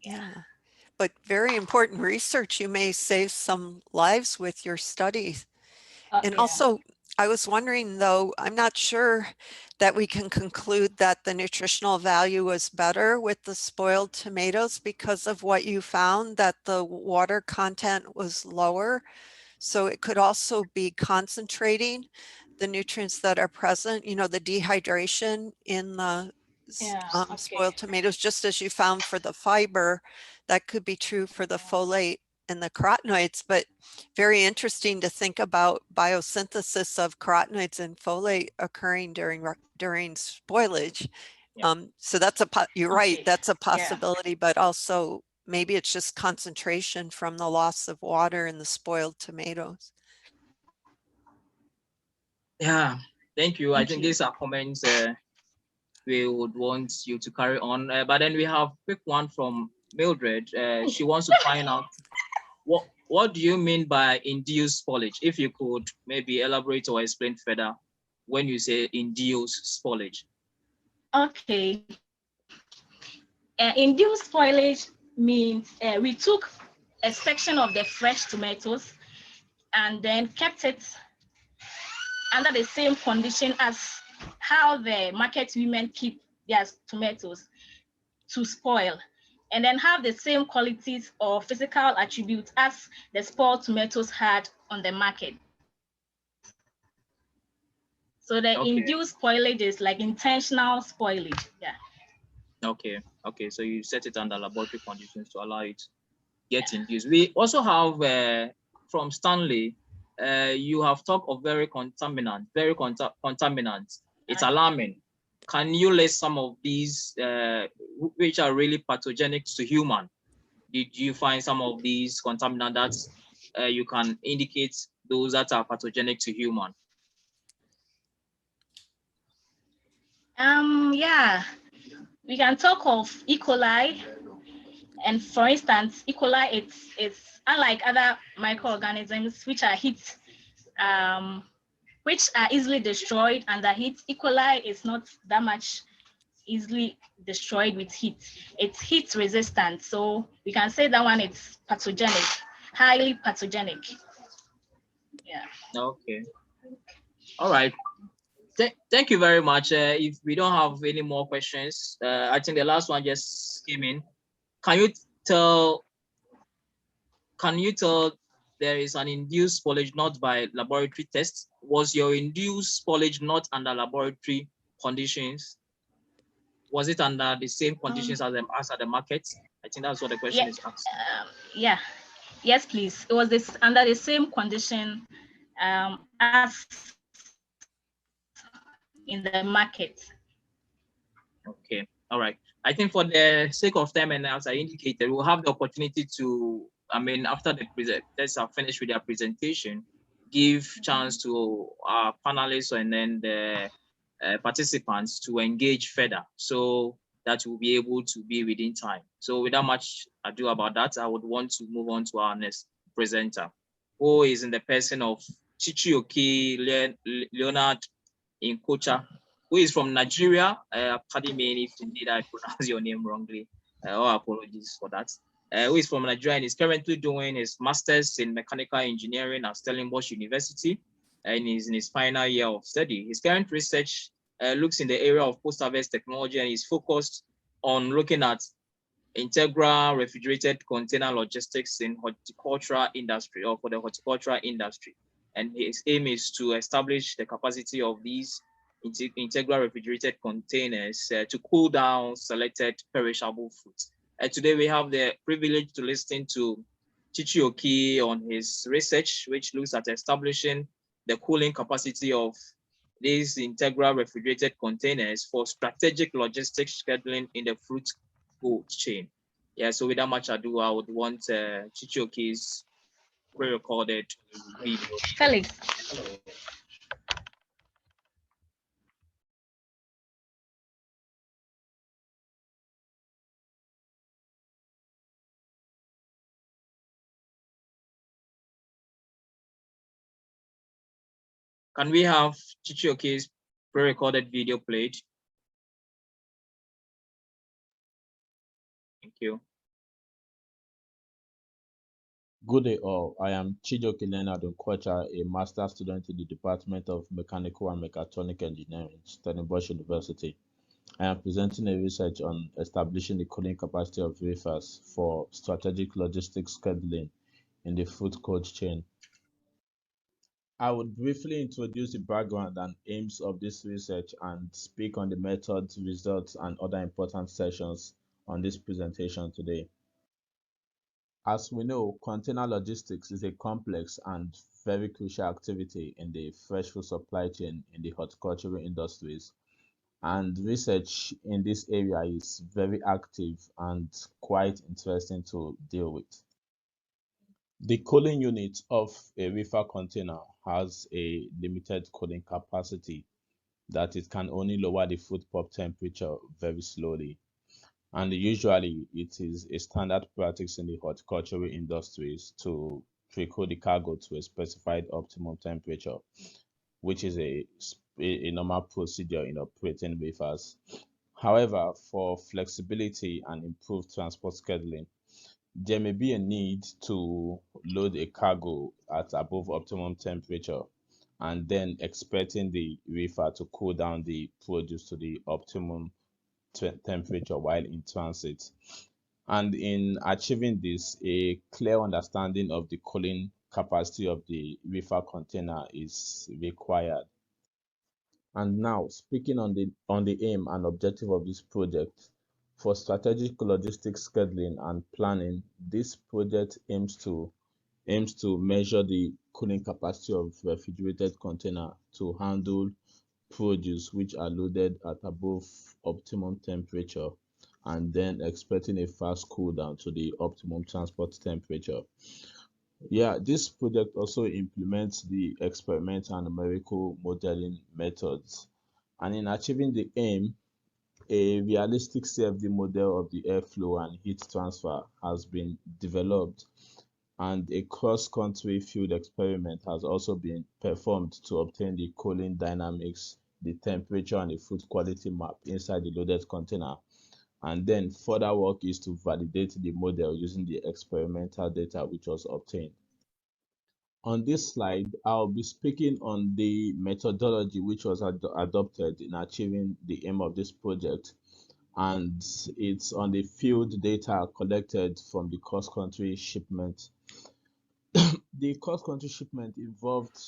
yeah, but very important research. You may save some lives with your studies. And also, I was wondering though, I'm not sure that we can conclude that the nutritional value was better with the spoiled tomatoes because of what you found, that the water content was lower. So it could also be concentrating the nutrients that are present, you know, the dehydration in the spoiled tomatoes, just as you found for the fiber, that could be true for the folate and the carotenoids, but very interesting to think about biosynthesis of carotenoids and folate occurring during spoilage. Yeah. So that's you're right, that's a possibility, but also maybe it's just concentration from the loss of water in the spoiled tomatoes. Yeah, thank you. I think these are comments we would want you to carry on. But then we have a quick one from Mildred. She wants to find out what do you mean by induced spoilage? If you could maybe elaborate or explain further when you say induced spoilage. Okay. Induced spoilage means we took a section of the fresh tomatoes and then kept it under the same condition as how the market women keep their tomatoes to spoil, and then have the same qualities or physical attributes as the spoiled tomatoes had on the market. So the induced spoilage is like intentional spoilage. Yeah. Okay. So you set it under laboratory conditions to allow it get induced. We also have from Stanley, you have talked of very contaminant. It's alarming. Can you list some of these which are really pathogenic to human? Did you find some of these contaminants that you can indicate those that are pathogenic to human? Yeah, we can talk of E. coli, And for instance, E. coli, it's unlike other microorganisms which are heat, which are easily destroyed under heat. E. coli is not that much easily destroyed with heat. It's heat resistant, so we can say that one it's pathogenic, highly pathogenic. Yeah. Okay. All right. Thank you very much. If we don't have any more questions, I think the last one just came in. Can you tell there is an induced spoilage not by laboratory tests? Was your induced spoilage not under laboratory conditions? Was it under the same conditions as at the market? I think that's what the question is asked. Yeah. Yes, please. It was this under the same condition as in the market. Okay. All right. I think for the sake of time, and as I indicated, we'll have the opportunity to, after the presenters are finished with their presentation, give chance to our panelists and then the participants to engage further, so that we'll be able to be within time. So without much ado about that, I would want to move on to our next presenter, who is in the person of Chichioke Leonard Inkocha, who is from Nigeria. Pardon me if indeed I pronounce your name wrongly, or apologies for that. Who is from Nigeria and is currently doing his master's in mechanical engineering at Stellenbosch University, and is in his final year of study. His current research looks in the area of post-harvest technology and is focused on looking at integral refrigerated container logistics in horticultural industry, or for the horticultural industry. And his aim is to establish the capacity of these integral refrigerated containers to cool down selected perishable foods. Today we have the privilege to listen to Chichioke on his research, which looks at establishing the cooling capacity of these integral refrigerated containers for strategic logistics scheduling in the fruit cold chain. Yeah, so without much ado, I would want Chichioke's pre-recorded video. Felix. Can we have Chichioke's pre-recorded video played? Thank you. Good day all. I am Chijioke Leonard Nkwacha, a master's student in the Department of Mechanical and Mechatronic Engineering, Stellenbosch University. I am presenting a research on establishing the cooling capacity of wafers for strategic logistics scheduling in the food cold chain. I would briefly introduce the background and aims of this research and speak on the methods, results, and other important sessions on this presentation today. As we know, container logistics is a complex and very crucial activity in the fresh food supply chain in the horticultural industries. And research in this area is very active and quite interesting to deal with. The cooling unit of a reefer container has a limited cooling capacity that it can only lower the food pulp temperature very slowly. And usually it is a standard practice in the horticultural industries to pre-cool the cargo to a specified optimum temperature, which is a normal procedure in operating wafers. However, for flexibility and improved transport scheduling, there may be a need to load a cargo at above optimum temperature and then expecting the reefer to cool down the produce to the optimum temperature while in transit. And in achieving this, a clear understanding of the cooling capacity of the reefer container is required. And now, speaking on the aim and objective of this project, for strategic logistics scheduling and planning, this project aims to measure the cooling capacity of refrigerated container to handle produce which are loaded at above optimum temperature and then expecting a fast cool down to the optimum transport temperature. Yeah, this project also implements the experimental and numerical modeling methods. And in achieving the aim, A realistic CFD model of the airflow and heat transfer has been developed, and a cross-country field experiment has also been performed to obtain the cooling dynamics, the temperature, and the food quality map inside the loaded container. And then further work is to validate the model using the experimental data which was obtained. On this slide, I'll be speaking on the methodology which was adopted in achieving the aim of this project, and it's on the field data collected from the cross-country shipment. The cross-country shipment involved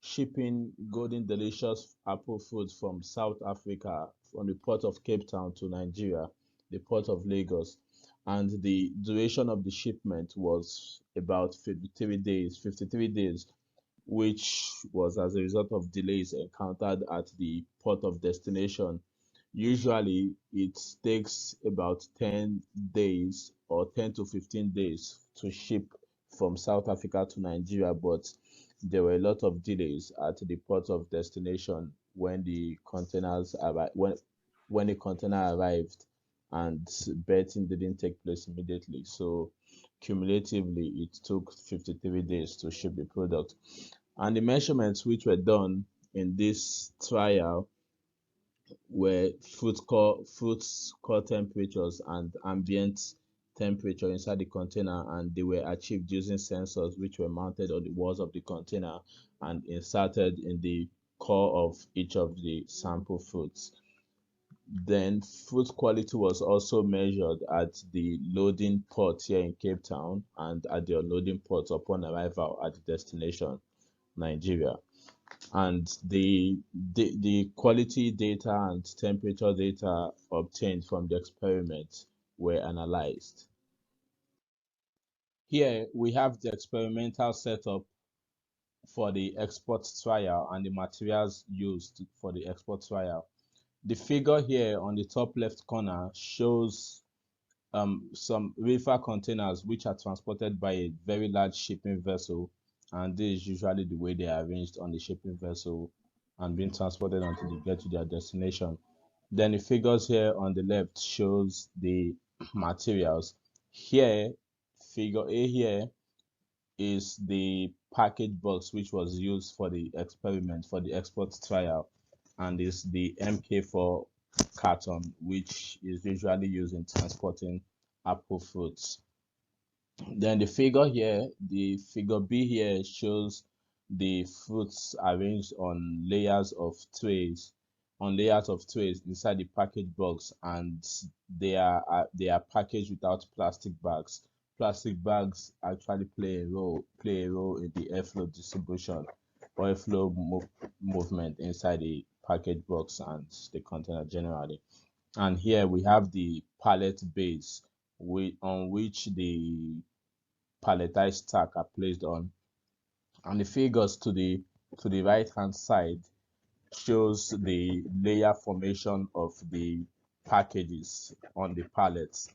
shipping golden delicious apple fruit from South Africa from the port of Cape Town to Nigeria, the port of Lagos, and the duration of the shipment was about 53 days, which was as a result of delays encountered at the port of destination. Usually, it takes about 10 days or 10 to 15 days to ship from South Africa to Nigeria, but there were a lot of delays at the port of destination when the containers arrived, when the container arrived, and berthing didn't take place immediately. So cumulatively, it took 53 days to ship the product. And the measurements which were done in this trial were fruit core temperatures and ambient temperature inside the container, and they were achieved using sensors which were mounted on the walls of the container and inserted in the core of each of the sample fruits. Then fruit quality was also measured at the loading port here in Cape Town and at the unloading port upon arrival at the destination, Nigeria. And the quality data and temperature data obtained from the experiment were analyzed. Here we have the experimental setup for the export trial and the materials used for the export trial. The figure here on the top left corner shows some reefer containers which are transported by a very large shipping vessel, and this is usually the way they are arranged on the shipping vessel and being transported until they get to their destination. Then the figures here on the left shows the materials. Here, figure A here is the package box which was used for the experiment for the export trial, and is the MK4 carton which is usually used in transporting apple fruits. Then the figure here, the figure B here, shows the fruits arranged on layers of trays inside the package box, and they are packaged without plastic bags. Plastic bags actually play a role in the airflow distribution or airflow movement inside the package box and the container generally. And here we have the pallet base on which the palletized stack are placed on, and the figures to the right hand side shows the layer formation of the packages on the pallets,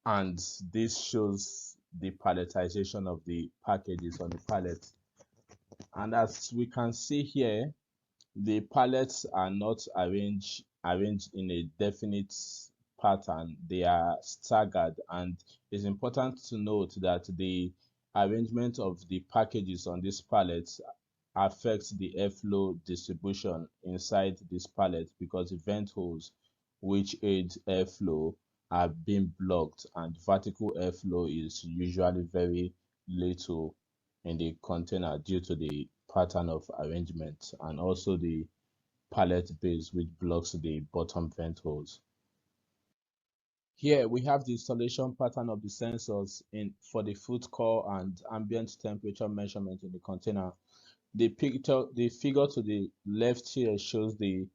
and this shows the palletization of the packages on the pallet. And as we can see here, the pallets are not arranged in a definite pattern. They are staggered, and it's important to note that the arrangement of the packages on these pallets affects the airflow distribution inside this pallet, because the vent holes which aid airflow are being blocked, and vertical airflow is usually very little in the container due to the pattern of arrangement and also the pallet base which blocks the bottom vent holes. Here we have the installation pattern of the sensors for the fruit core and ambient temperature measurement in the container. The figure to the left here shows the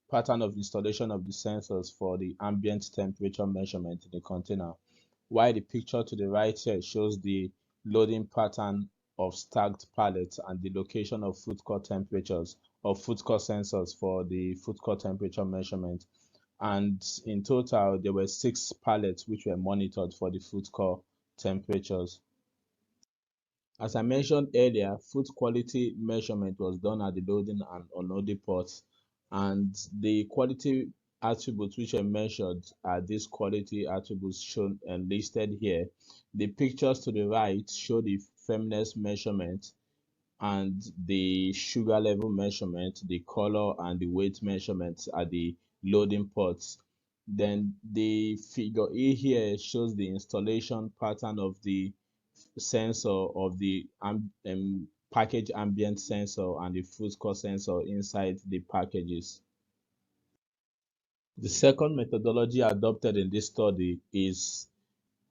pattern of installation of the sensors for the ambient temperature measurement in the container, while the picture to the right here shows the loading pattern of stacked pallets and the location of fruit core temperatures or fruit core sensors for the fruit core temperature measurement. And in total, there were 6 pallets which were monitored for the fruit core temperatures. As I mentioned earlier, fruit quality measurement was done at the loading and unloading ports, and the quality attributes which are measured are these quality attributes shown and listed here. The pictures to the right show the firmness measurement and the sugar level measurement, the color and the weight measurements at the loading ports. Then the figure E here shows the installation pattern of the sensor of the package ambient sensor and the food score sensor inside the packages. The second methodology adopted in this study is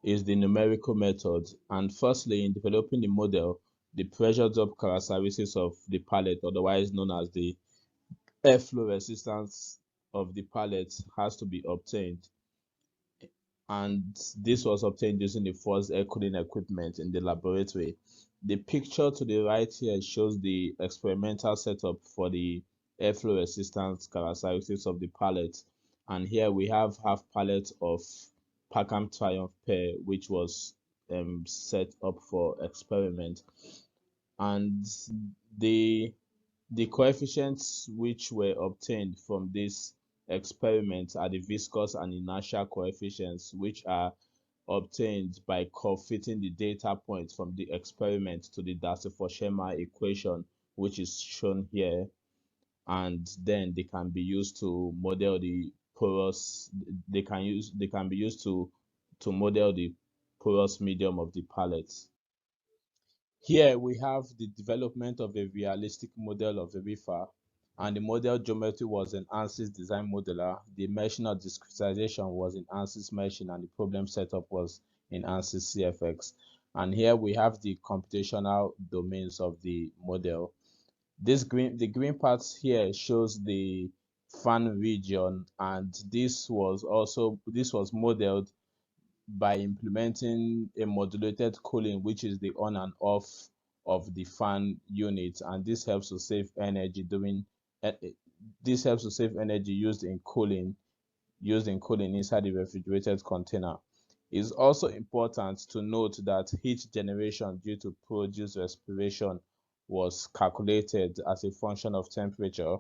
the numerical method. And firstly, in developing the model, the pressure drop characteristics of the pallet, otherwise known as the airflow resistance of the pallet, has to be obtained. And this was obtained using the forced air cooling equipment in the laboratory. The picture to the right here shows the experimental setup for the airflow resistance characteristics of the pallet. And here we have half pallet of Packham Triumph pear, which was set up for experiment. And the coefficients which were obtained from this experiment are the viscous and inertial coefficients, which are obtained by fitting the data points from the experiment to the Darcy-Forsheimer equation, which is shown here, and then they can be used to model the porous. They can be used to model the porous medium of the pellets. Here we have the development of a realistic model of a reefer, and the model geometry was an ANSYS design modeler. The meshing of discretization was in ANSYS meshing, and the problem setup was in ANSYS CFX. And here we have the computational domains of the model. The green part here shows the fan region, and this was modeled by implementing a modulated cooling, which is the on and off of the fan unit, and this helps to save energy used in cooling inside the refrigerated container. It's also important to note that heat generation due to produce respiration was calculated as a function of temperature,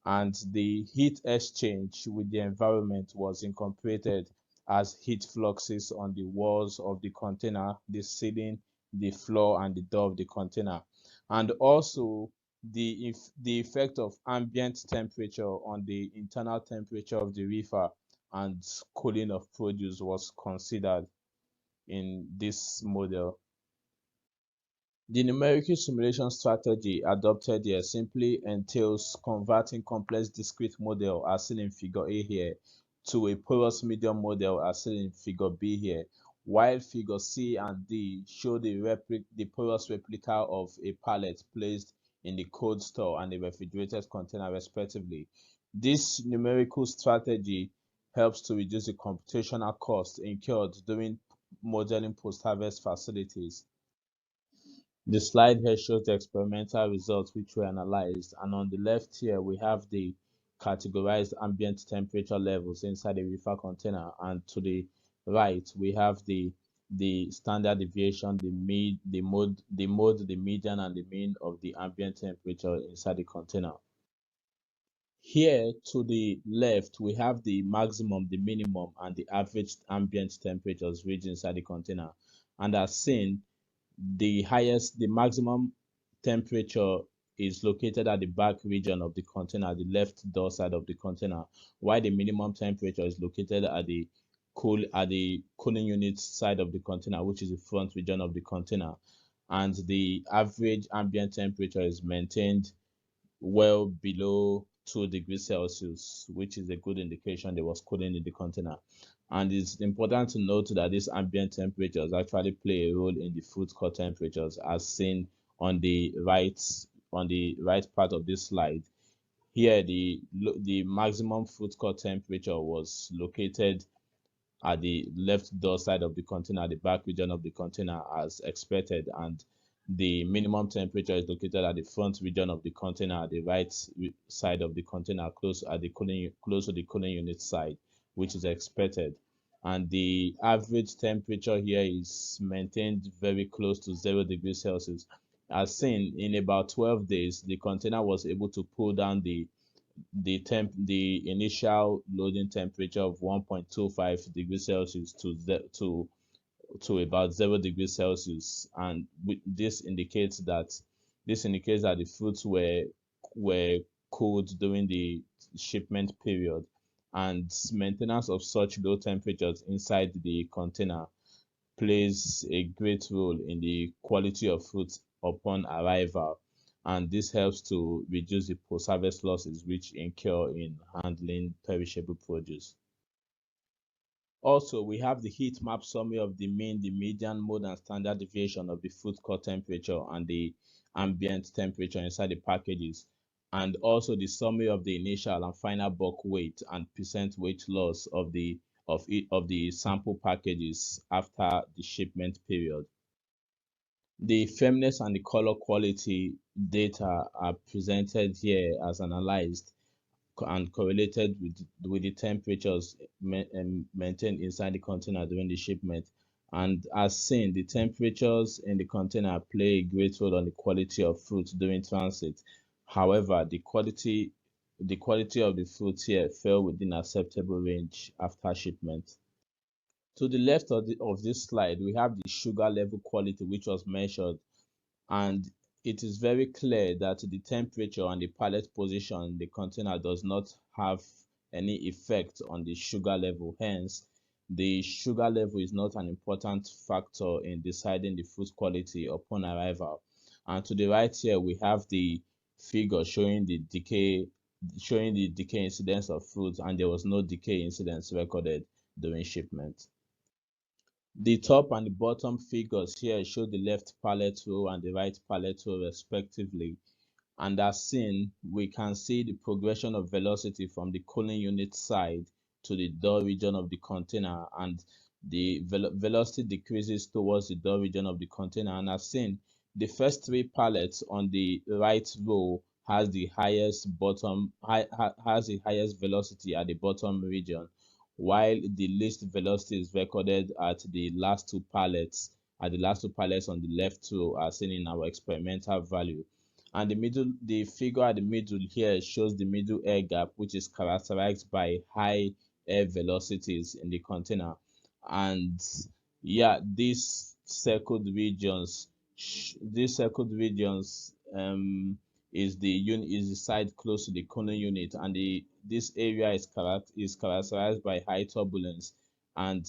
and the heat exchange with the environment was incorporated as heat fluxes on the walls of the container, the ceiling, the floor, and the door of the container. And also the effect of ambient temperature on the internal temperature of the reefer and cooling of produce was considered in this model. The numerical simulation strategy adopted here simply entails converting complex discrete model as seen in figure A here to a porous medium model as seen in figure B here, while figure C and D show the porous replica of a pallet placed in the cold store and a refrigerated container respectively. This numerical strategy helps to reduce the computational cost incurred during modeling post-harvest facilities. The slide here shows the experimental results which were analyzed, and on the left here we have the categorized ambient temperature levels inside the reefer container, and to the right we have the standard deviation, the mode, the median, and the mean of the ambient temperature inside the container. Here to the left we have the maximum, the minimum, and the average ambient temperatures reached inside the container, and as seen, the maximum temperature is located at the back region of the container, the left door side of the container, while the minimum temperature is located at the cooling unit side of the container, which is the front region of the container, and the average ambient temperature is maintained well below 2 degrees Celsius, which is a good indication there was cooling in the container. And it's important to note that these ambient temperatures actually play a role in the food core temperatures, as seen on the right part of this slide. Here, the maximum food core temperature was located at the left door side of the container, the back region of the container, as expected, and the minimum temperature is located at the front region of the container, at the right side of the container, close to the cooling unit side, which is expected. And the average temperature here is maintained very close to 0 degrees Celsius. As seen, in about 12 days, the container was able to pull down the the initial loading temperature of 1.25 degrees Celsius to about 0 degrees Celsius, and this indicates that the fruits were cooled during the shipment period, and maintenance of such low temperatures inside the container plays a great role in the quality of fruits upon arrival, and this helps to reduce the post-harvest losses which incur in handling perishable produce. Also, we have the heat map summary of the mean, the median, mode, and standard deviation of the fruit core temperature and the ambient temperature inside the packages, and also the summary of the initial and final bulk weight and percent weight loss of the sample packages after the shipment period. The firmness and the color quality data are presented here as analyzed and correlated with the temperatures maintained inside the container during the shipment. And as seen, the temperatures in the container play a great role on the quality of fruit during transit. However, the quality of the fruit here fell within acceptable range after shipment. To the left of this slide, we have the sugar level quality, which was measured, and it is very clear that the temperature and the pallet position in the container does not have any effect on the sugar level. Hence, the sugar level is not an important factor in deciding the fruit quality upon arrival. And to the right here, we have the figure showing the decay incidence of fruit, and there was no decay incidence recorded during shipment. The top and the bottom figures here show the left pallet row and the right pallet row respectively. And as seen, we can see the progression of velocity from the cooling unit side to the door region of the container, and the velocity decreases towards the door region of the container. And as seen, the first three pallets on the right row has the highest velocity at the bottom region, while the least velocity is recorded at the last two pallets on the left row, as seen in our experimental value. And the figure at the middle here shows the middle air gap, which is characterized by high air velocities in the container. And yeah, these circled regions is the side close to the cooling unit, and this area is characterized by high turbulence, and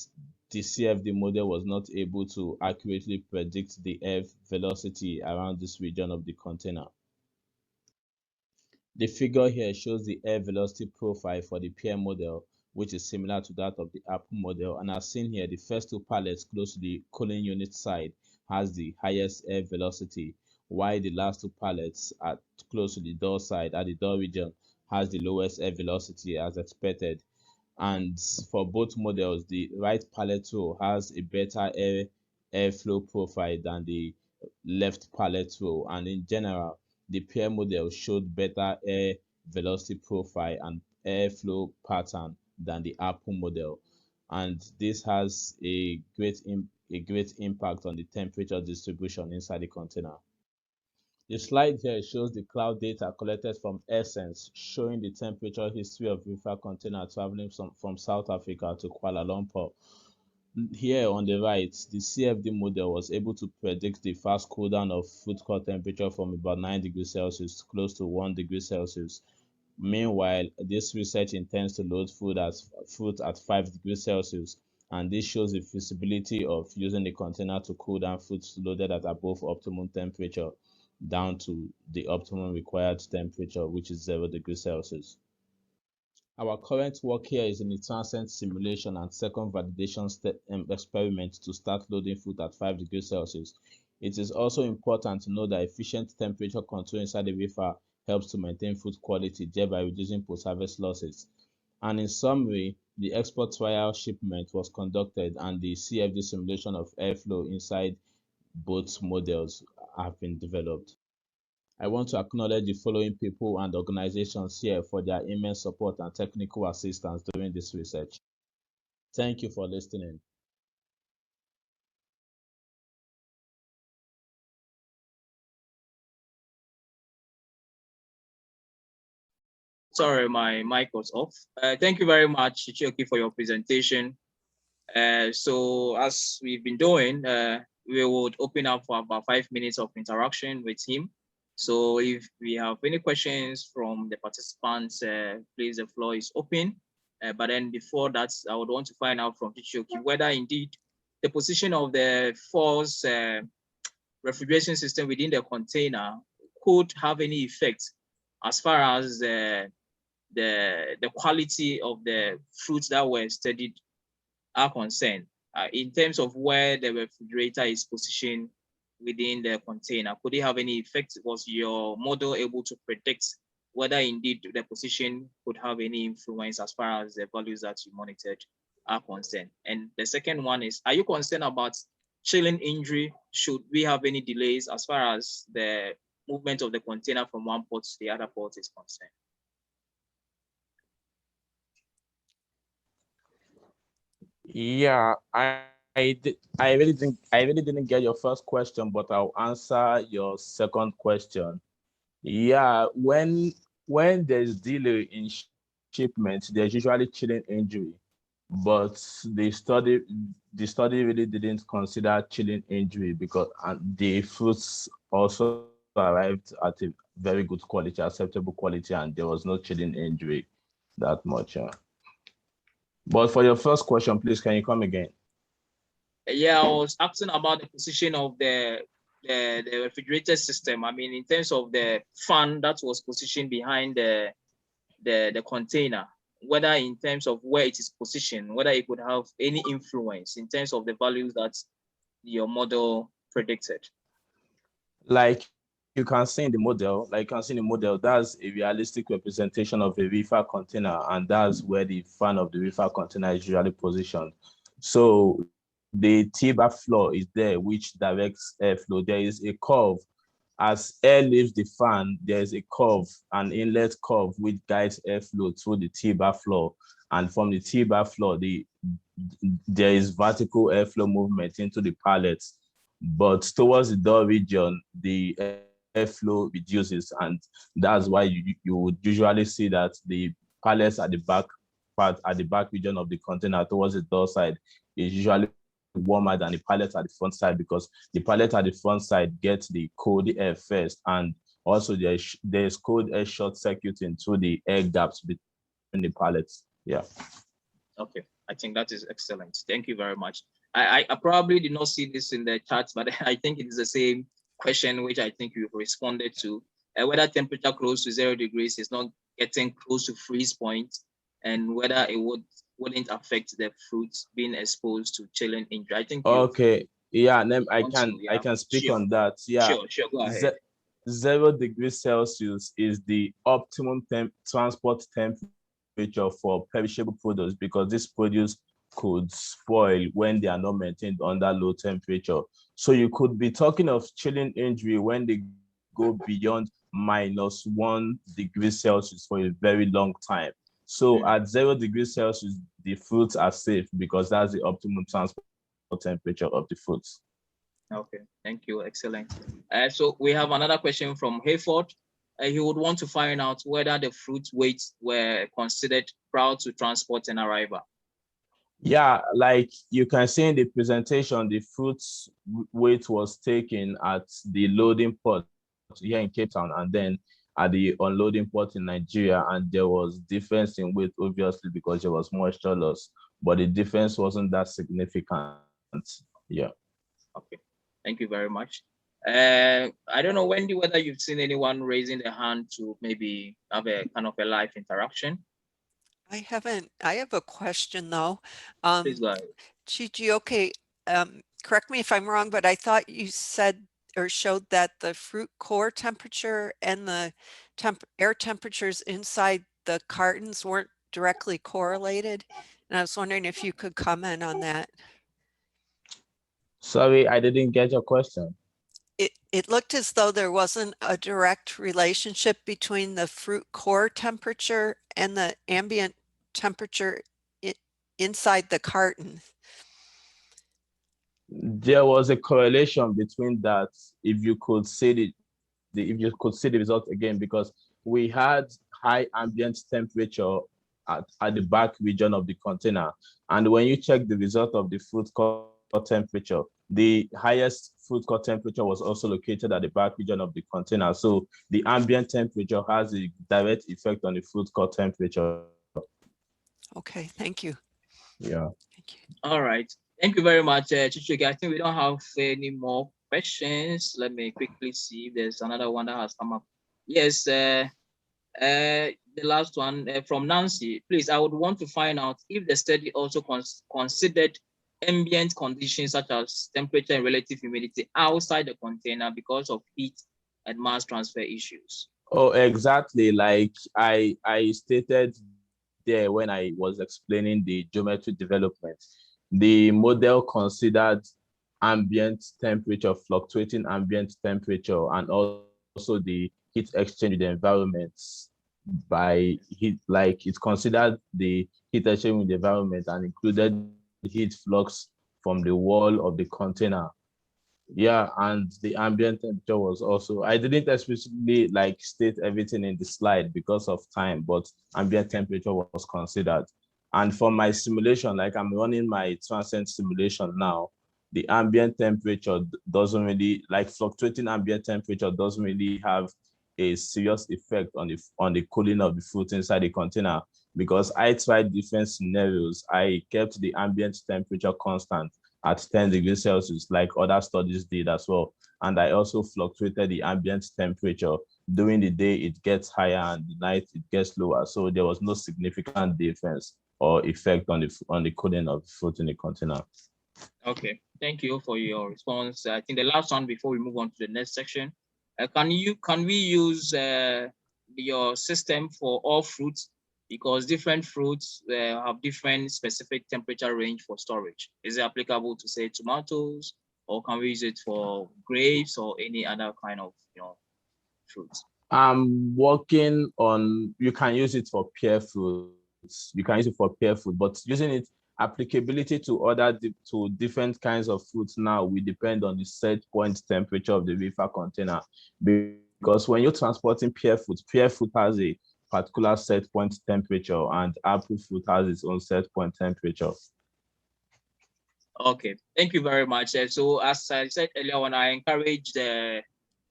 the CFD model was not able to accurately predict the air velocity around this region of the container. The figure here shows the air velocity profile for the pear model, which is similar to that of the apple model. And as seen here, the first two pallets close to the cooling unit side has the highest air velocity, while the last two pallets at close to the door side at the door region has the lowest air velocity as expected. And for both models, the right pallet row has a better airflow profile than the left pallet row, and in general, the pear model showed better air velocity profile and airflow pattern than the apple model, and this has a great impact on the temperature distribution inside the container. The slide here shows the cloud data collected from Essence, showing the temperature history of reefer container traveling from South Africa to Kuala Lumpur. Here on the right, the CFD model was able to predict the fast cool down of fruit core temperature from about 9 degrees Celsius to close to 1 degree Celsius. Meanwhile, this research intends to load fruit at 5 degrees Celsius, and this shows the feasibility of using the container to cool down fruits loaded at above optimum temperature down to the optimum required temperature, which is 0 degrees Celsius. Our current work here is in the transient simulation and second validation experiment to start loading fruit at 5 degrees Celsius. It is also important to know that efficient temperature control inside the reefer helps to maintain food quality, thereby reducing post-harvest losses. And in summary, the export trial shipment was conducted, and the CFD simulation of airflow inside both models have been developed. I want to acknowledge the following people and organizations here for their immense support and technical assistance during this research. Thank you for listening. Sorry, my mic was off. Thank you very much, Chioki, for your presentation. So as we've been doing, we would open up for about 5 minutes of interaction with him. So if we have any questions from the participants, please, the floor is open. But then before that, I would want to find out from Chioki whether indeed the position of the false refrigeration system within the container could have any effect as far as the quality of the fruits that were studied are concerned, in terms of where the refrigerator is positioned within the container. Could it have any effect? Was your model able to predict whether indeed the position could have any influence as far as the values that you monitored are concerned? And the second one is, are you concerned about chilling injury? Should we have any delays as far as the movement of the container from one port to the other port is concerned? Yeah, I really didn't get your first question, but I'll answer your second question. Yeah, when there's delay in shipment, there's usually chilling injury, but the study really didn't consider chilling injury because the fruits also arrived at a very good quality, acceptable quality, and there was no chilling injury that much. But for your first question, please, can you come again? Yeah, I was asking about the position of the refrigerator system. I mean, in terms of the fan that was positioned behind the container, whether in terms of where it is positioned, whether it could have any influence in terms of the values that your model predicted. Like you can see in the model, that's a realistic representation of a reefer container, and that's where the fan of the reefer container is usually positioned. So the T-bar floor is there, which directs airflow. There is a curve. As air leaves the fan, there's a curve, an inlet curve, which guides airflow through the T-bar floor. And from the T-bar floor, there is vertical airflow movement into the pallets. But towards the door region, the airflow reduces, and that's why you would usually see that the pallets at the back region of the container towards the door side is usually warmer than the pallet at the front side, because the pallet at the front side gets the cold air first, and also there's cold air short circuiting through the air gaps between the pallets. Yeah. Okay, I think that is excellent. Thank you very much. I probably did not see this in the chat, but I think it is the same question which I think you've responded to. Whether temperature close to 0 degrees is not getting close to freeze point, and whether it wouldn't affect the fruits being exposed to chilling injury. I think. Okay. Yeah, I can speak on that. Yeah. Sure. Go ahead. 0 degrees Celsius is the optimum transport temperature for perishable produce, because this produce could spoil when they are not maintained under low temperature. So you could be talking of chilling injury when they go beyond -1 degree Celsius for a very long time. So at 0 degrees Celsius, the fruits are safe because that's the optimum transport temperature of the fruits. Okay, thank you. Excellent. So we have another question from Hayford. He would want to find out whether the fruit weights were considered prior to transport and arrival. Yeah, like you can see in the presentation, the fruit's weight was taken at the loading port here in Cape Town, and then at the unloading port in Nigeria, and there was difference in weight, obviously, because there was moisture loss, but the difference wasn't that significant. Yeah. Okay, thank you very much. I don't know, Wendy, whether you've seen anyone raising their hand to maybe have a kind of a live interaction. I haven't. I have a question though. Please go ahead. Gigi, okay, correct me if I'm wrong, but I thought you said or showed that the fruit core temperature and the air temperatures inside the cartons weren't directly correlated. And I was wondering if you could comment on that. Sorry, I didn't get your question. It looked as though there wasn't a direct relationship between the fruit core temperature and the ambient temperature inside the carton. There was a correlation between that, if you could see the result again, because we had high ambient temperature at the back region of the container. And when you check the result of the fruit core temperature, the highest fruit core temperature was also located at the back region of the container. So the ambient temperature has a direct effect on the fruit core temperature. Okay, thank you. Yeah. Thank you. All right. Thank you very much, Chichuke. I think we don't have any more questions. Let me quickly see if there's another one that has come up. Yes, the last one from Nancy. Please, I would want to find out if the study also considered ambient conditions such as temperature and relative humidity outside the container because of heat and mass transfer issues. Oh, exactly. Like I stated there when I was explaining the geometry development. The model considered ambient temperature, fluctuating ambient temperature, and also the heat exchange with the environment by heat, like it considered the heat exchange with the environment and included heat flux from the wall of the container. Yeah, and the ambient temperature was also, I didn't explicitly like state everything in the slide because of time, but ambient temperature was considered. And for my simulation, like I'm running my transient simulation now, the ambient temperature doesn't really, like fluctuating ambient temperature doesn't really have a serious effect on the cooling of the fruit inside the container, because I tried different scenarios. I kept the ambient temperature constant at 10 degrees Celsius, like other studies did as well. And I also fluctuated the ambient temperature. During the day, it gets higher, and the night, it gets lower. So there was no significant difference or effect on the cooling of the fruit in the container. Okay, thank you for your response. I think the last one before we move on to the next section. Can we use your system for all fruits, because different fruits have different specific temperature range for storage? Is it applicable to say tomatoes, or can we use it for grapes or any other kind of fruits? I'm working on, you can use it for pear fruits. You can use it for pear fruit, but using it applicability to different kinds of fruits now will depend on the set point temperature of the wafer container. Because when you're transporting pear fruit has a particular set point temperature, and apple fruit has its own set point temperature. Okay, thank you very much. So as I said earlier on, I encourage the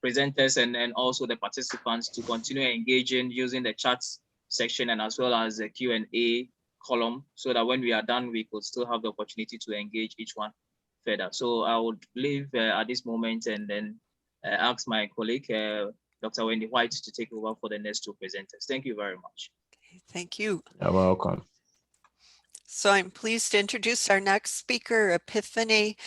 presenters and also the participants to continue engaging using the chats section and as well as the Q&A column, so that when we are done, we could still have the opportunity to engage each one further. So I would leave at this moment and then ask my colleague, Dr. Wendy White, to take over for the next two presenters. Thank you very much. Thank you. You're welcome. So I'm pleased to introduce our next speaker, Epiphany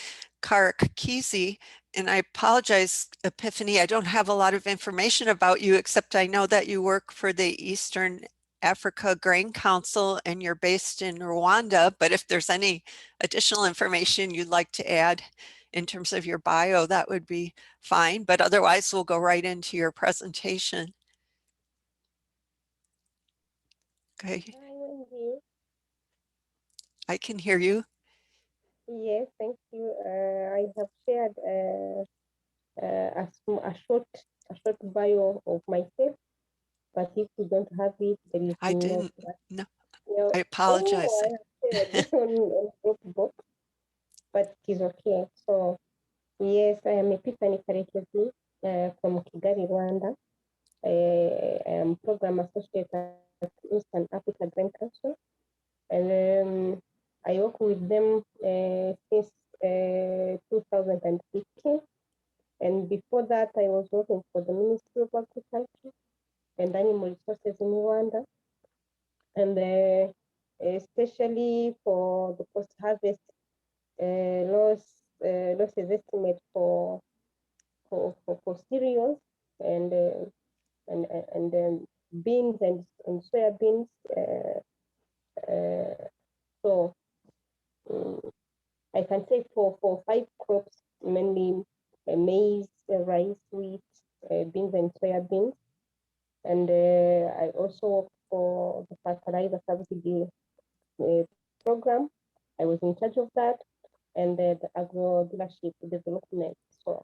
Karakkizi. And I apologize, Epiphany, I don't have a lot of information about you, except I know that you work for the Eastern Africa Grain Council and you're based in Rwanda. But if there's any additional information you'd like to add in terms of your bio, that would be fine. But otherwise, we'll go right into your presentation. Okay. I can hear you. Yes, thank you. I have shared a short bio of myself, but if you don't have it, there is I didn't. No, I apologize. I have shared on Dropbox, but it is okay. So yes, I am Epiphany Karekezi from Kigali, Rwanda. I am program associate at Eastern Africa Grain Council, and I work with them since 2015. And before that, I was working for the Ministry of Agriculture and Animal Resources in Rwanda, and especially for the post-harvest losses estimate for cereals and beans and soybeans. So I can say for 5 crops, mainly maize, rice, wheat, beans and soybeans. And I also work for the fertilizer subsidy program. I was in charge of that, and the agro dealership development. So,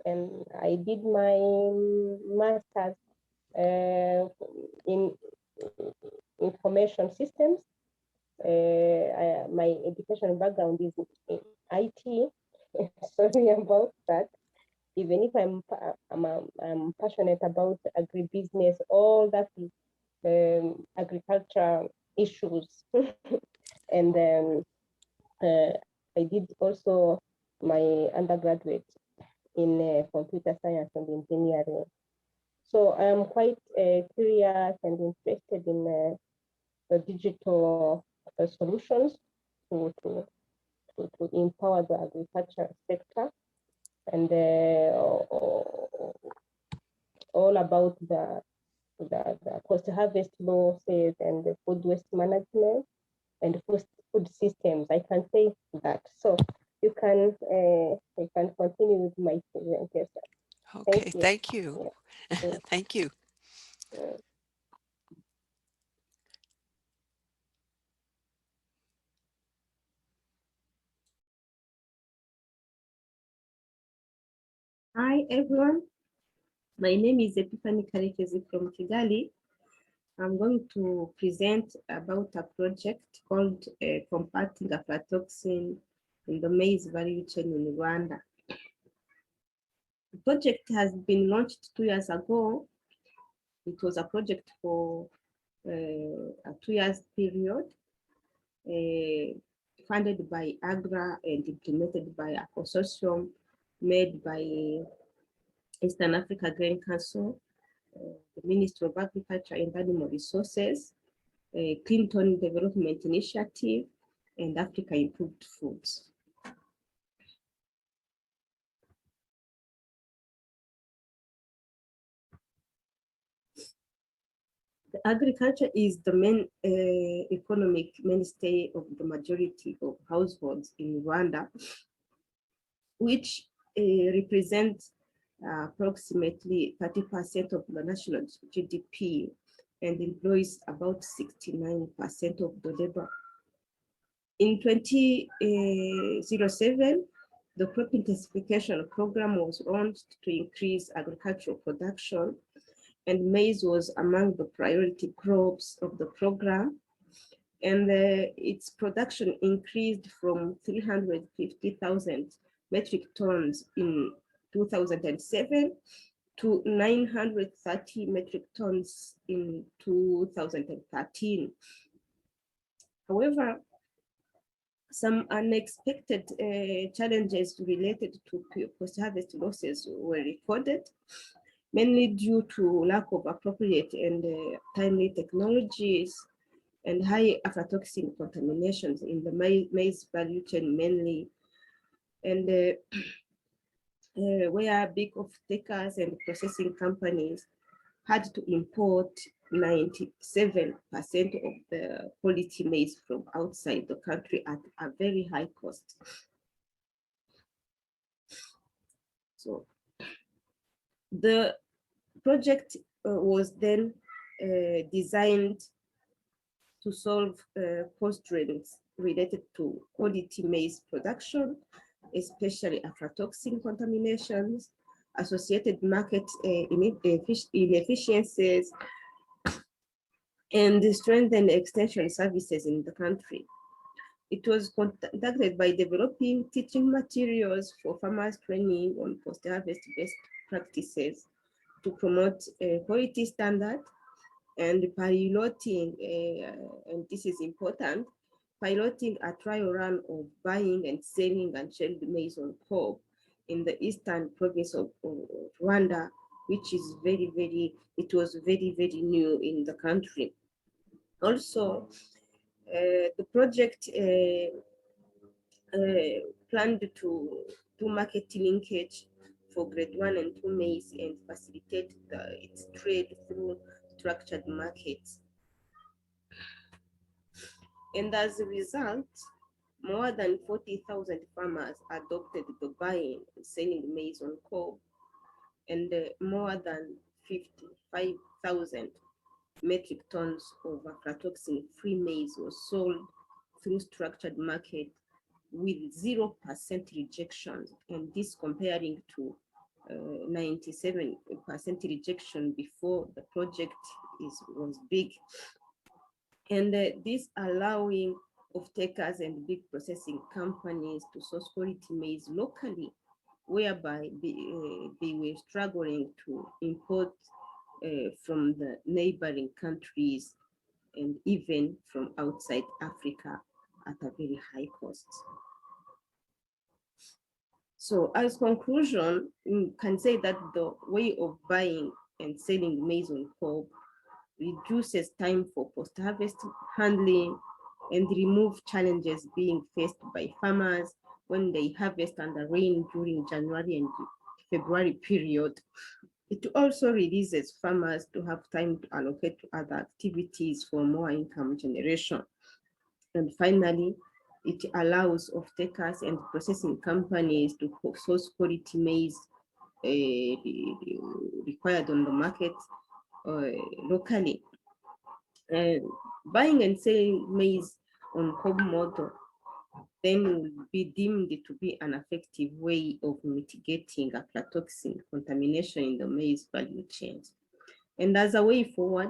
and I did my master's in information systems. My education background is in IT. Sorry about that. Even if I'm passionate about agribusiness, all that is agriculture issues. And I did also my undergraduate in computer science and engineering. So I am quite curious and interested in the digital solutions to empower the agriculture sector, and all about the post-harvest losses and the food waste management and food systems. I can say that. So you can continue with my presentation. Okay, thank you. Yeah. Thank you. Hi everyone, my name is Epiphany Karekezi from Kigali. I'm going to present about a project called Combating Aflatoxin in the Maize Value Chain in Uganda. The project has been launched 2 years ago. It was a project for a 2 years period, funded by AGRA and implemented by a consortium made by Eastern Africa Grain Council, the Ministry of Agriculture and Animal Resources, Clinton Development Initiative, and Africa Improved Foods. Agriculture is the main economic mainstay of the majority of households in Rwanda, which represents approximately 30% of the national GDP and employs about 69% of the labor. In 2007, the crop intensification program was launched to increase agricultural production, and maize was among the priority crops of the program. And its production increased from 350,000 metric tons in 2007 to 930 metric tons in 2013. However, some unexpected challenges related to post-harvest losses were recorded, mainly due to lack of appropriate and timely technologies and high aflatoxin contaminations in the maize value chain mainly, and where big off-takers and processing companies had to import 97% of the quality maize from outside the country at a very high cost. So the project was then designed to solve constraints related to quality maize production, especially aflatoxin contaminations, associated market inefficiencies, and strengthen extension services in the country. It was conducted by developing teaching materials for farmers training on post-harvest best practices to promote quality standard, and piloting, and this is important, piloting a trial run of buying and selling unshelled maize on cob in the eastern province of Rwanda, which is it was very new in the country. Also, the project planned to do market linkage for grade 1 and 2 maize and facilitate its trade through structured markets. And as a result, more than 40,000 farmers adopted the buying and selling maize on cob, and more than 55,000 metric tons of aflatoxin-free maize was sold through structured market with 0% rejection, and this comparing to 97% rejection before the project was big. And this allowing of takers and big processing companies to source quality maize locally, whereby they were struggling to import from the neighboring countries and even from outside Africa at a very high cost. So as conclusion, we can say that the way of buying and selling maize on cob reduces time for post-harvest handling and remove challenges being faced by farmers when they harvest under rain during January and February period. It also releases farmers to have time to allocate to other activities for more income generation. And finally, it allows off-takers and processing companies to source quality maize required on the market locally. Buying and selling maize on cob model then will be deemed to be an effective way of mitigating aflatoxin contamination in the maize value chains. And as a way forward,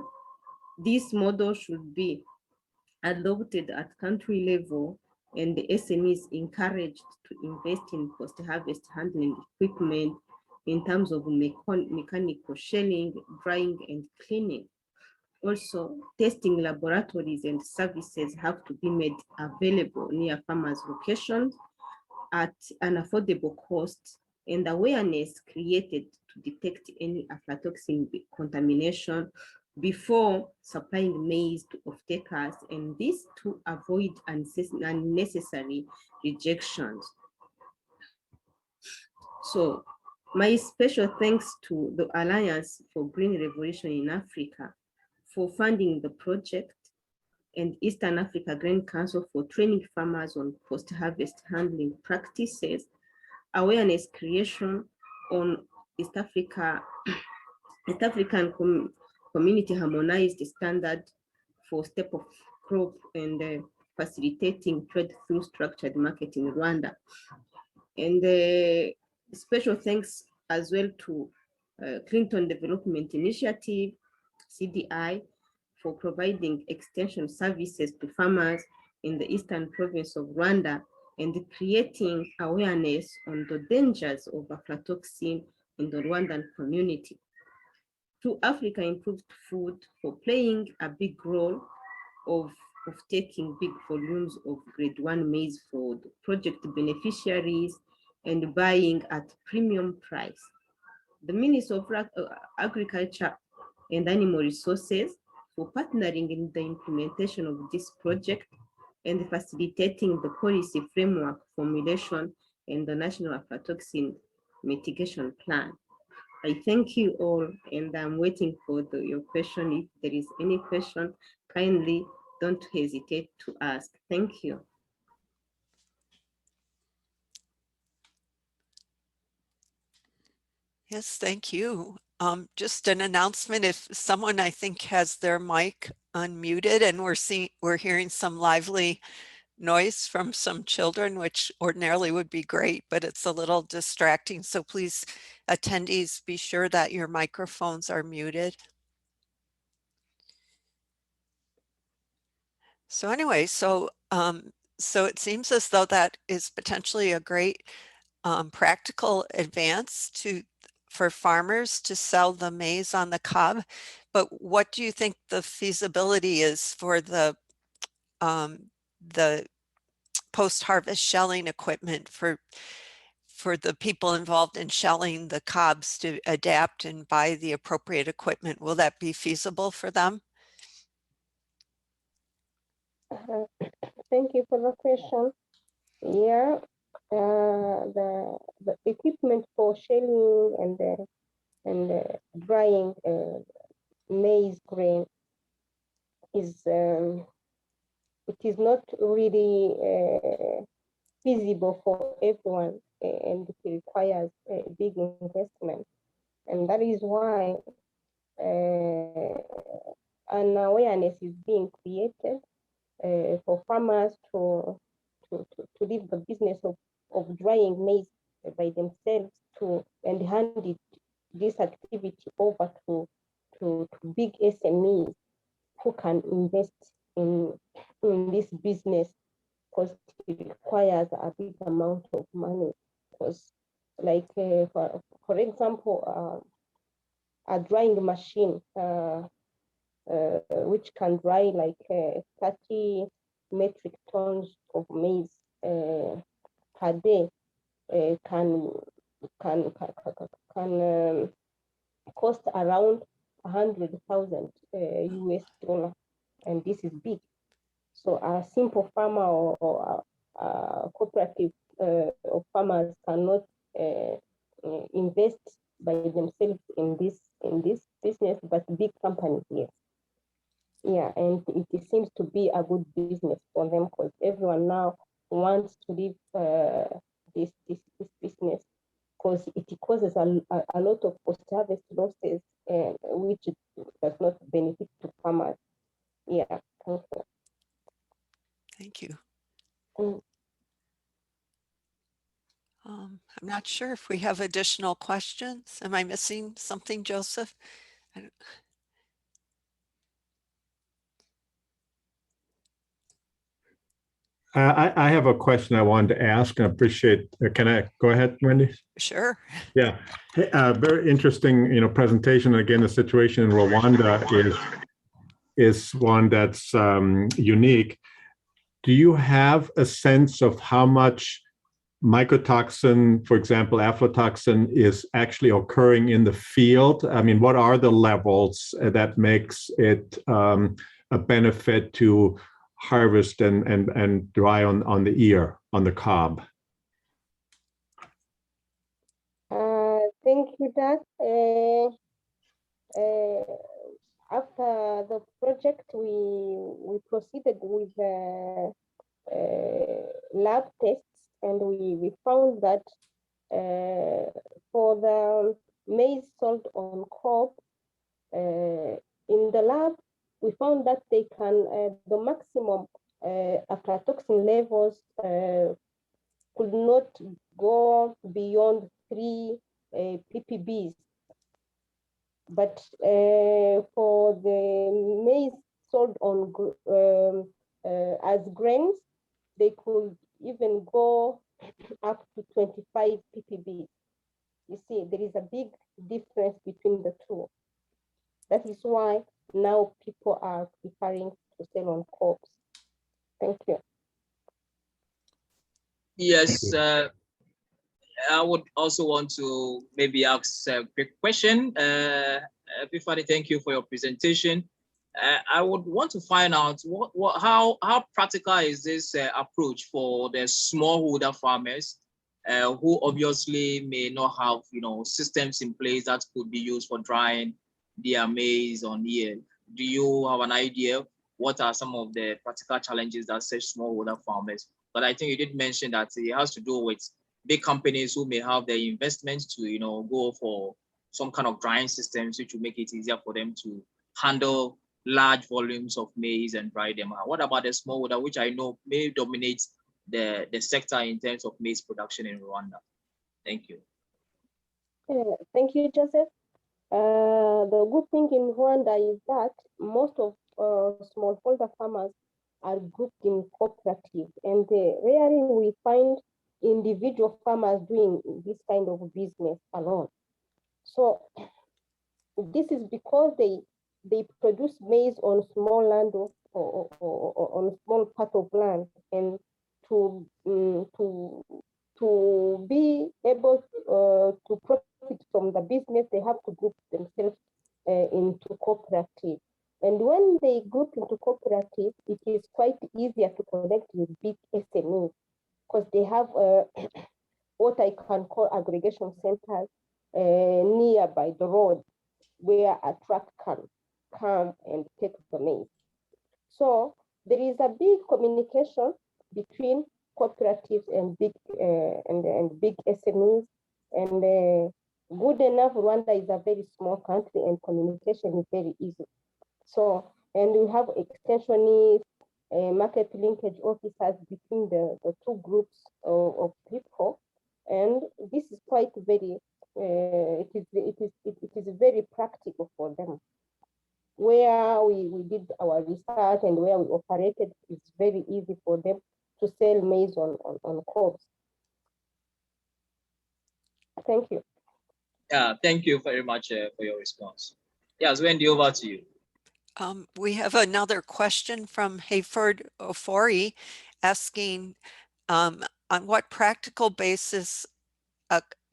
this model should be adopted at country level, and the SMEs encouraged to invest in post-harvest handling equipment in terms of mechanical shelling, drying, and cleaning. Also, testing laboratories and services have to be made available near farmers' locations at an affordable cost, and awareness created to detect any aflatoxin contamination before supplying maize to off-takers, and this to avoid unnecessary rejections. So my special thanks to the Alliance for Green Revolution in Africa for funding the project, and Eastern Africa Grain Council for training farmers on post-harvest handling practices, awareness creation on East African community harmonized standard for step of crop, and facilitating trade through structured market in Rwanda. And special thanks as well to Clinton Development Initiative, CDI, for providing extension services to farmers in the eastern province of Rwanda and creating awareness on the dangers of aflatoxin in the Rwandan community. To Africa Improved Food for playing a big role of taking big volumes of grade 1 maize for the project beneficiaries and buying at premium price. The Ministry of Agriculture and Animal Resources for partnering in the implementation of this project and facilitating the policy framework formulation and the National Aflatoxin Mitigation Plan. I thank you all, and I'm waiting for your question. If there is any question, kindly don't hesitate to ask. Thank you. Yes, thank you. Just an announcement, if someone I think has their mic unmuted, and we're hearing some lively noise from some children, which ordinarily would be great, but it's a little distracting. So please, attendees, be sure that your microphones are muted. So anyway, so it seems as though that is potentially a great practical advance for farmers to sell the maize on the cob. But what do you think the feasibility is for the post-harvest shelling equipment for the people involved in shelling the cobs to adapt and buy the appropriate equipment? Will that be feasible for them? Thank you for the question. Yeah, the equipment for shelling and drying maize grain is it is not really feasible for everyone, and it requires a big investment, and that is why an awareness is being created for farmers to leave the business of drying maize by themselves and hand this activity over to big SMEs who can invest in this business, because it requires a big amount of money. Because, like for example, a drying machine which can dry like 30 metric tons of maize per day can cost around 100,000 US dollar, and this is big. So a simple farmer or a cooperative of farmers cannot invest by themselves in this business, but big companies, yes. Yeah, and it seems to be a good business for them, because everyone now wants to leave this business, because it causes a lot of post-harvest losses, which does not benefit to farmers. Yeah, thank you. Thank you. Mm. I'm not sure if we have additional questions. Am I missing something, Joseph? I have a question I wanted to ask, and I appreciate. Can I go ahead, Wendy? Sure. Yeah, very interesting, presentation. Again, the situation in Rwanda is one that's unique. Do you have a sense of how much mycotoxin, for example, aflatoxin, is actually occurring in the field? I mean, what are the levels that makes it a benefit to harvest and dry on the ear, on the cob? Thank you, Doug. After the project, we proceeded with lab tests, and we found that for the maize sold on cob, in the lab, we found that they can, the maximum aflatoxin levels could not go beyond 3 ppbs. But for the maize sold on as grains, they could even go up to 25 ppb. You see, there is a big difference between the two. That is why now people are preferring to sell on cobs. Thank you. Yes, I would also want to maybe ask a quick question. Epiphany, thank you for your presentation. I would want to find out how practical is this approach for the smallholder farmers who obviously may not have systems in place that could be used for drying their maize on ear. Do you have an idea what are some of the practical challenges that such smallholder farmers? But I think you did mention that it has to do with big companies who may have their investments to go for some kind of drying systems which will make it easier for them to handle large volumes of maize and dry them out. What about the smallholder, which I know may dominate the sector in terms of maize production in Rwanda? Thank you. Thank you, Joseph. The good thing in Rwanda is that most of smallholder farmers are grouped in cooperative, and rarely we find individual farmers doing this kind of business alone. So this is because they produce maize on small land or on small part of land, and to be able to profit from the business, they have to group themselves into cooperative. And when they group into cooperative, it is quite easier to connect with big SMEs, because they have what I can call aggregation centers nearby the road, where a truck can come and take the maize. So there is a big communication between cooperatives and big SMEs, and good enough, Rwanda is a very small country and communication is very easy. So, and we have extensionists, market linkage officers between the two groups of people, and this is quite very it is very practical for them. where we did our research and where we operated, it's very easy for them to sell maize on cobs. Thank you. Yeah, thank you very much for your response. Yes, Wendy, over to you. We have another question from Hayford Ofori asking, on what practical basis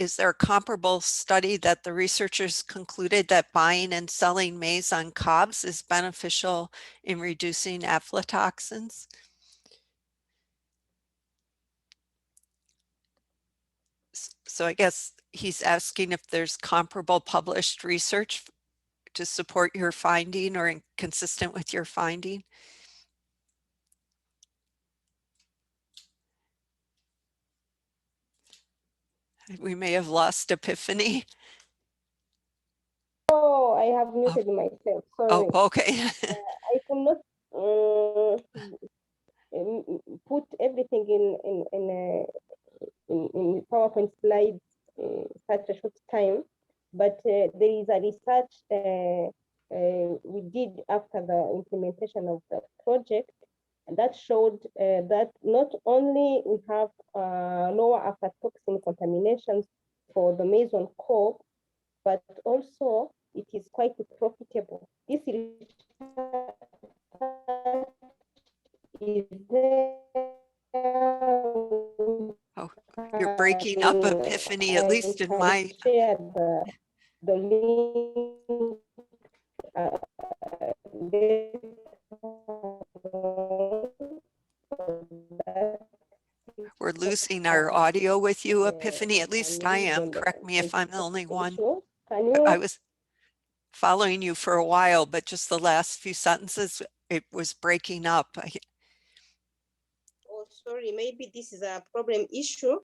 is there a comparable study that the researchers concluded that buying and selling maize on cobs is beneficial in reducing aflatoxins? So I guess he's asking if there's comparable published research to support your finding or consistent with your finding. We may have lost Epiphany. Oh, I have muted myself. Sorry. Oh, okay. I could not put everything in PowerPoint slides in such a short time, but there is a research we did after the implementation of the project, and that showed that not only we have lower aflatoxin contaminations for the maize on cob, but also it is quite profitable. This is Oh, you're breaking up, Epiphany, at least in my... share the link. We're losing our audio with you, Epiphany. At least I am. Correct me if I'm the only one. I was following you for a while, but just the last few sentences, it was breaking up. Oh, sorry, maybe this is a problem issue.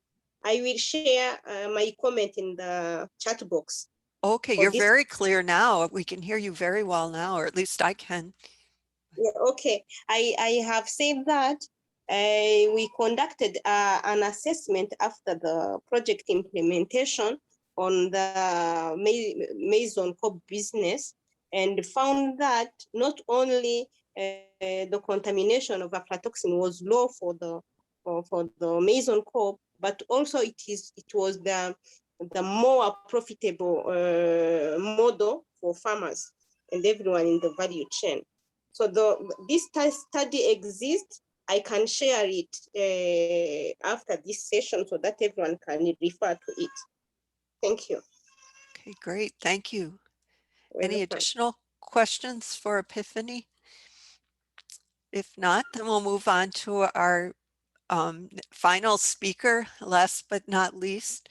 I will share my comment in the chat box. Okay, you're very clear now. We can hear you very well now, or at least I can. Yeah, okay, I have said that we conducted an assessment after the project implementation on the maize on cob business, and found that not only the contamination of aflatoxin was low for the maize on cob, but also it was the more profitable model for farmers and everyone in the value chain. So this study exists. I can share it after this session so that everyone can refer to it. Thank you. Okay, great. Thank you. Welcome. Any additional questions for Epiphany? If not, then we'll move on to our final speaker, last but not least.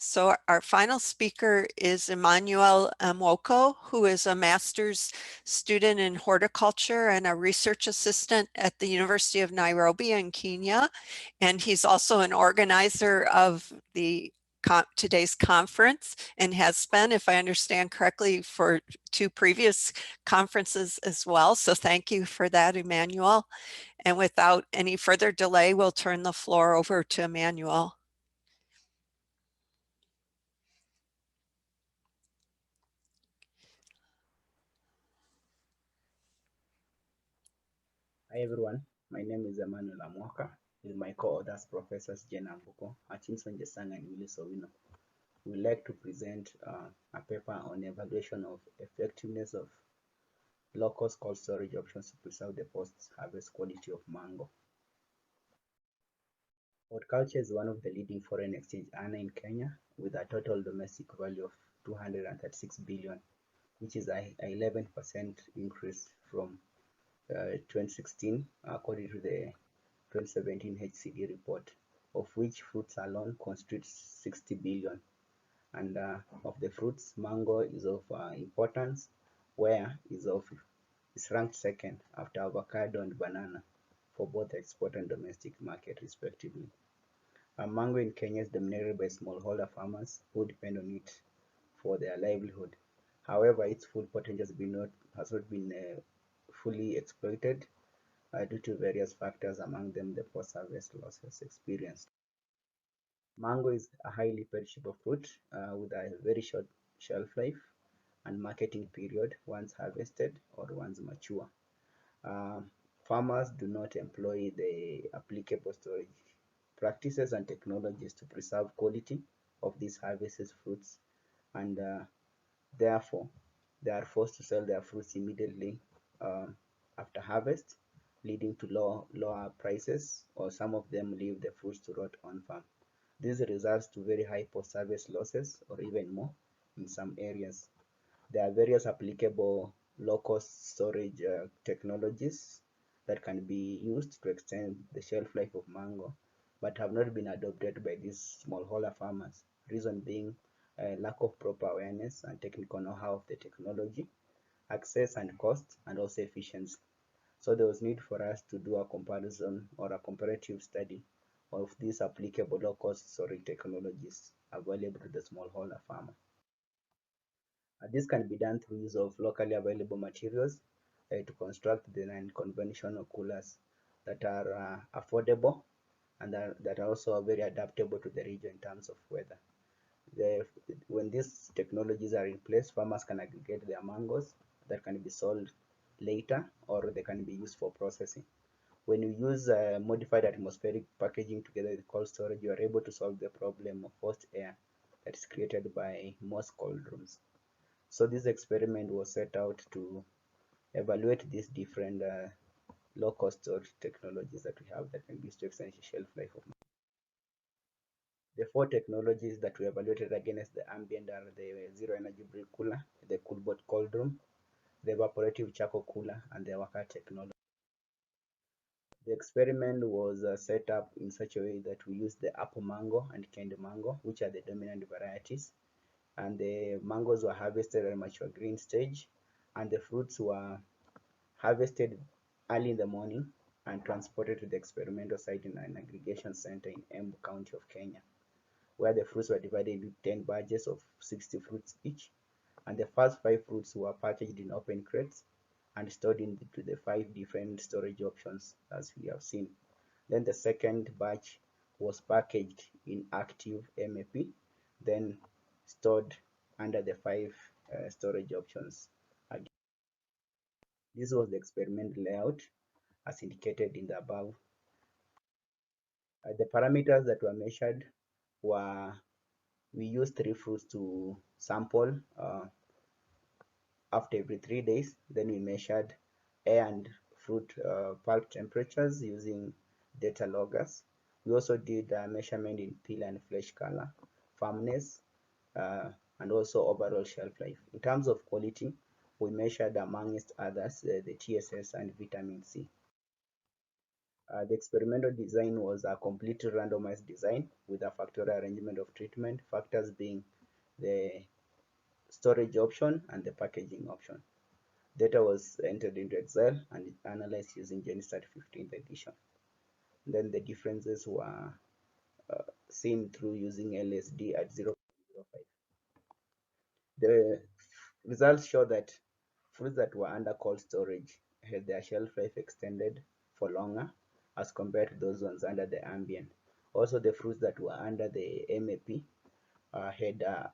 So our final speaker is Emmanuel Mwoko, who is a master's student in horticulture and a research assistant at the University of Nairobi in Kenya. And he's also an organizer of the today's conference and has been, if I understand correctly, for 2 previous conferences as well. So thank you for that, Emmanuel. And without any further delay, we'll turn the floor over to Emmanuel. Hi everyone, my name is Emmanuel Amwaka. With my co-authors, Professors Jena Mbuko, Hutchinson Jesang, and Willis Owino. We'd like to present a paper on evaluation of effectiveness of low-cost cold storage options to preserve the post-harvest quality of mango. Horticulture is one of the leading foreign exchange earners in Kenya, with a total domestic value of 236 billion, which is an 11% increase from 2016, according to the 2017 HCD report, of which fruits alone constitute 60 billion. And of the fruits, mango is of importance, where is ranked second after avocado and banana for both export and domestic market, respectively. Mango in Kenya is dominated by smallholder farmers who depend on it for their livelihood. However, its full potential has not been fully exploited due to various factors, among them the post-harvest losses experienced. Mango is a highly perishable fruit with a very short shelf life, and marketing period once harvested or once mature. Farmers do not employ the applicable storage practices and technologies to preserve quality of these harvested fruits, and therefore they are forced to sell their fruits immediately after harvest, leading to lower prices, or some of them leave the fruits to rot on farm. This results to very high post-harvest losses or even more in some areas. There are various applicable low-cost storage technologies that can be used to extend the shelf life of mango, but have not been adopted by these smallholder farmers. Reason being lack of proper awareness and technical know-how of the technology, access and cost, and also efficiency. So there was need for us to do a comparison or a comparative study of these applicable low-cost storage technologies available to the smallholder farmer. This can be done through use of locally available materials to construct the non-conventional coolers that are affordable and that are also very adaptable to the region in terms of weather. When these technologies are in place, farmers can aggregate their mangoes that can be sold later, or they can be used for processing. When you use modified atmospheric packaging together with cold storage, you are able to solve the problem of forced air that is created by most cold rooms. So this experiment was set out to evaluate these different low-cost storage technologies that we have that can be used to extend the shelf life of. The four technologies that we evaluated against the ambient are the zero energy brick cooler, the coolbot cold room, the evaporative charcoal cooler, and the Waka technology. The experiment was set up in such a way that we used the apple mango and canned mango, which are the dominant varieties, and the mangoes were harvested at a mature green stage, and the fruits were harvested early in the morning and transported to the experimental site in an aggregation center in Embu County of Kenya, where the fruits were divided into 10 batches of 60 fruits each, and the first 5 fruits were packaged in open crates and stored into the 5 different storage options as we have seen. Then the second batch was packaged in active MAP, then stored under the 5 storage options. Again, this was the experimental layout as indicated in the above. The parameters that were measured were, we used 3 fruits to sample after every 3 days. Then we measured air and fruit pulp temperatures using data loggers. We also did a measurement in peel and flesh color, firmness, and also overall shelf life. In terms of quality, we measured amongst others the TSS and vitamin C. The experimental design was a completely randomized design with a factorial arrangement of treatment, factors being the storage option and the packaging option. Data was entered into Excel and analyzed using GenStat 15th edition. Then the differences were seen through using LSD at 0.05. The results show that fruits that were under cold storage had their shelf life extended for longer as compared to those ones under the ambient. Also, the fruits that were under the MAP had a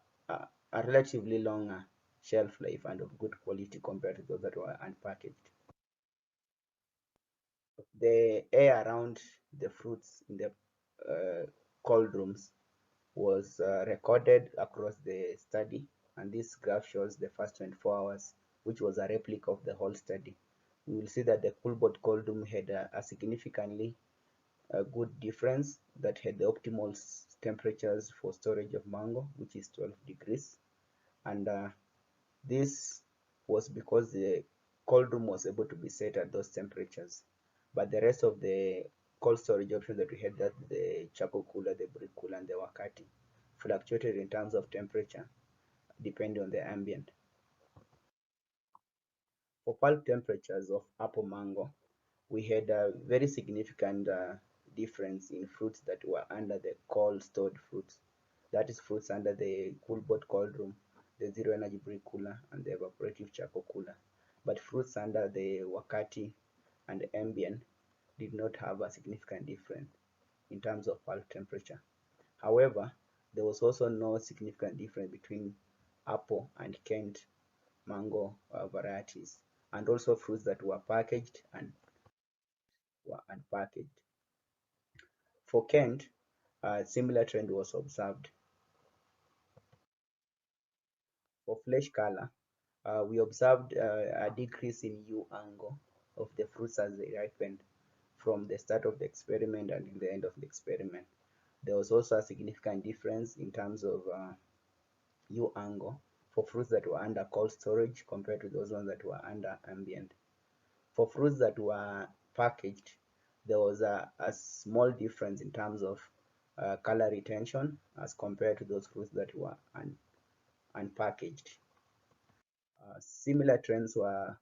relatively longer shelf life and of good quality compared to those that were unpackaged. The air around the fruits in the cold rooms was recorded across the study, and this graph shows the first 24 hours, which was a replica of the whole study. We will see that the coolbot cold room had a significantly good difference that had the optimal temperatures for storage of mango, which is 12 degrees, and this was because the cold room was able to be set at those temperatures. But the rest of the cold storage options that we had, that the charcoal cooler, the brick cooler, and the wakati, fluctuated in terms of temperature depending on the ambient. For pulp temperatures of apple mango, we had a very significant difference in fruits that were under the cold stored fruits. That is fruits under the coolbot cold room, the zero energy brick cooler, and the evaporative charcoal cooler. But fruits under the wakati and the ambient did not have a significant difference in terms of pulp temperature. However, there was also no significant difference between apple and canned mango varieties, and also fruits that were packaged and were unpackaged. For Kent, a similar trend was observed. For flesh color, we observed a decrease in hue angle of the fruits as they ripened from the start of the experiment and the end of the experiment. There was also a significant difference in terms of hue angle for fruits that were under cold storage compared to those ones that were under ambient. For fruits that were packaged, there was a small difference in terms of color retention as compared to those fruits that were unpackaged. Similar trends were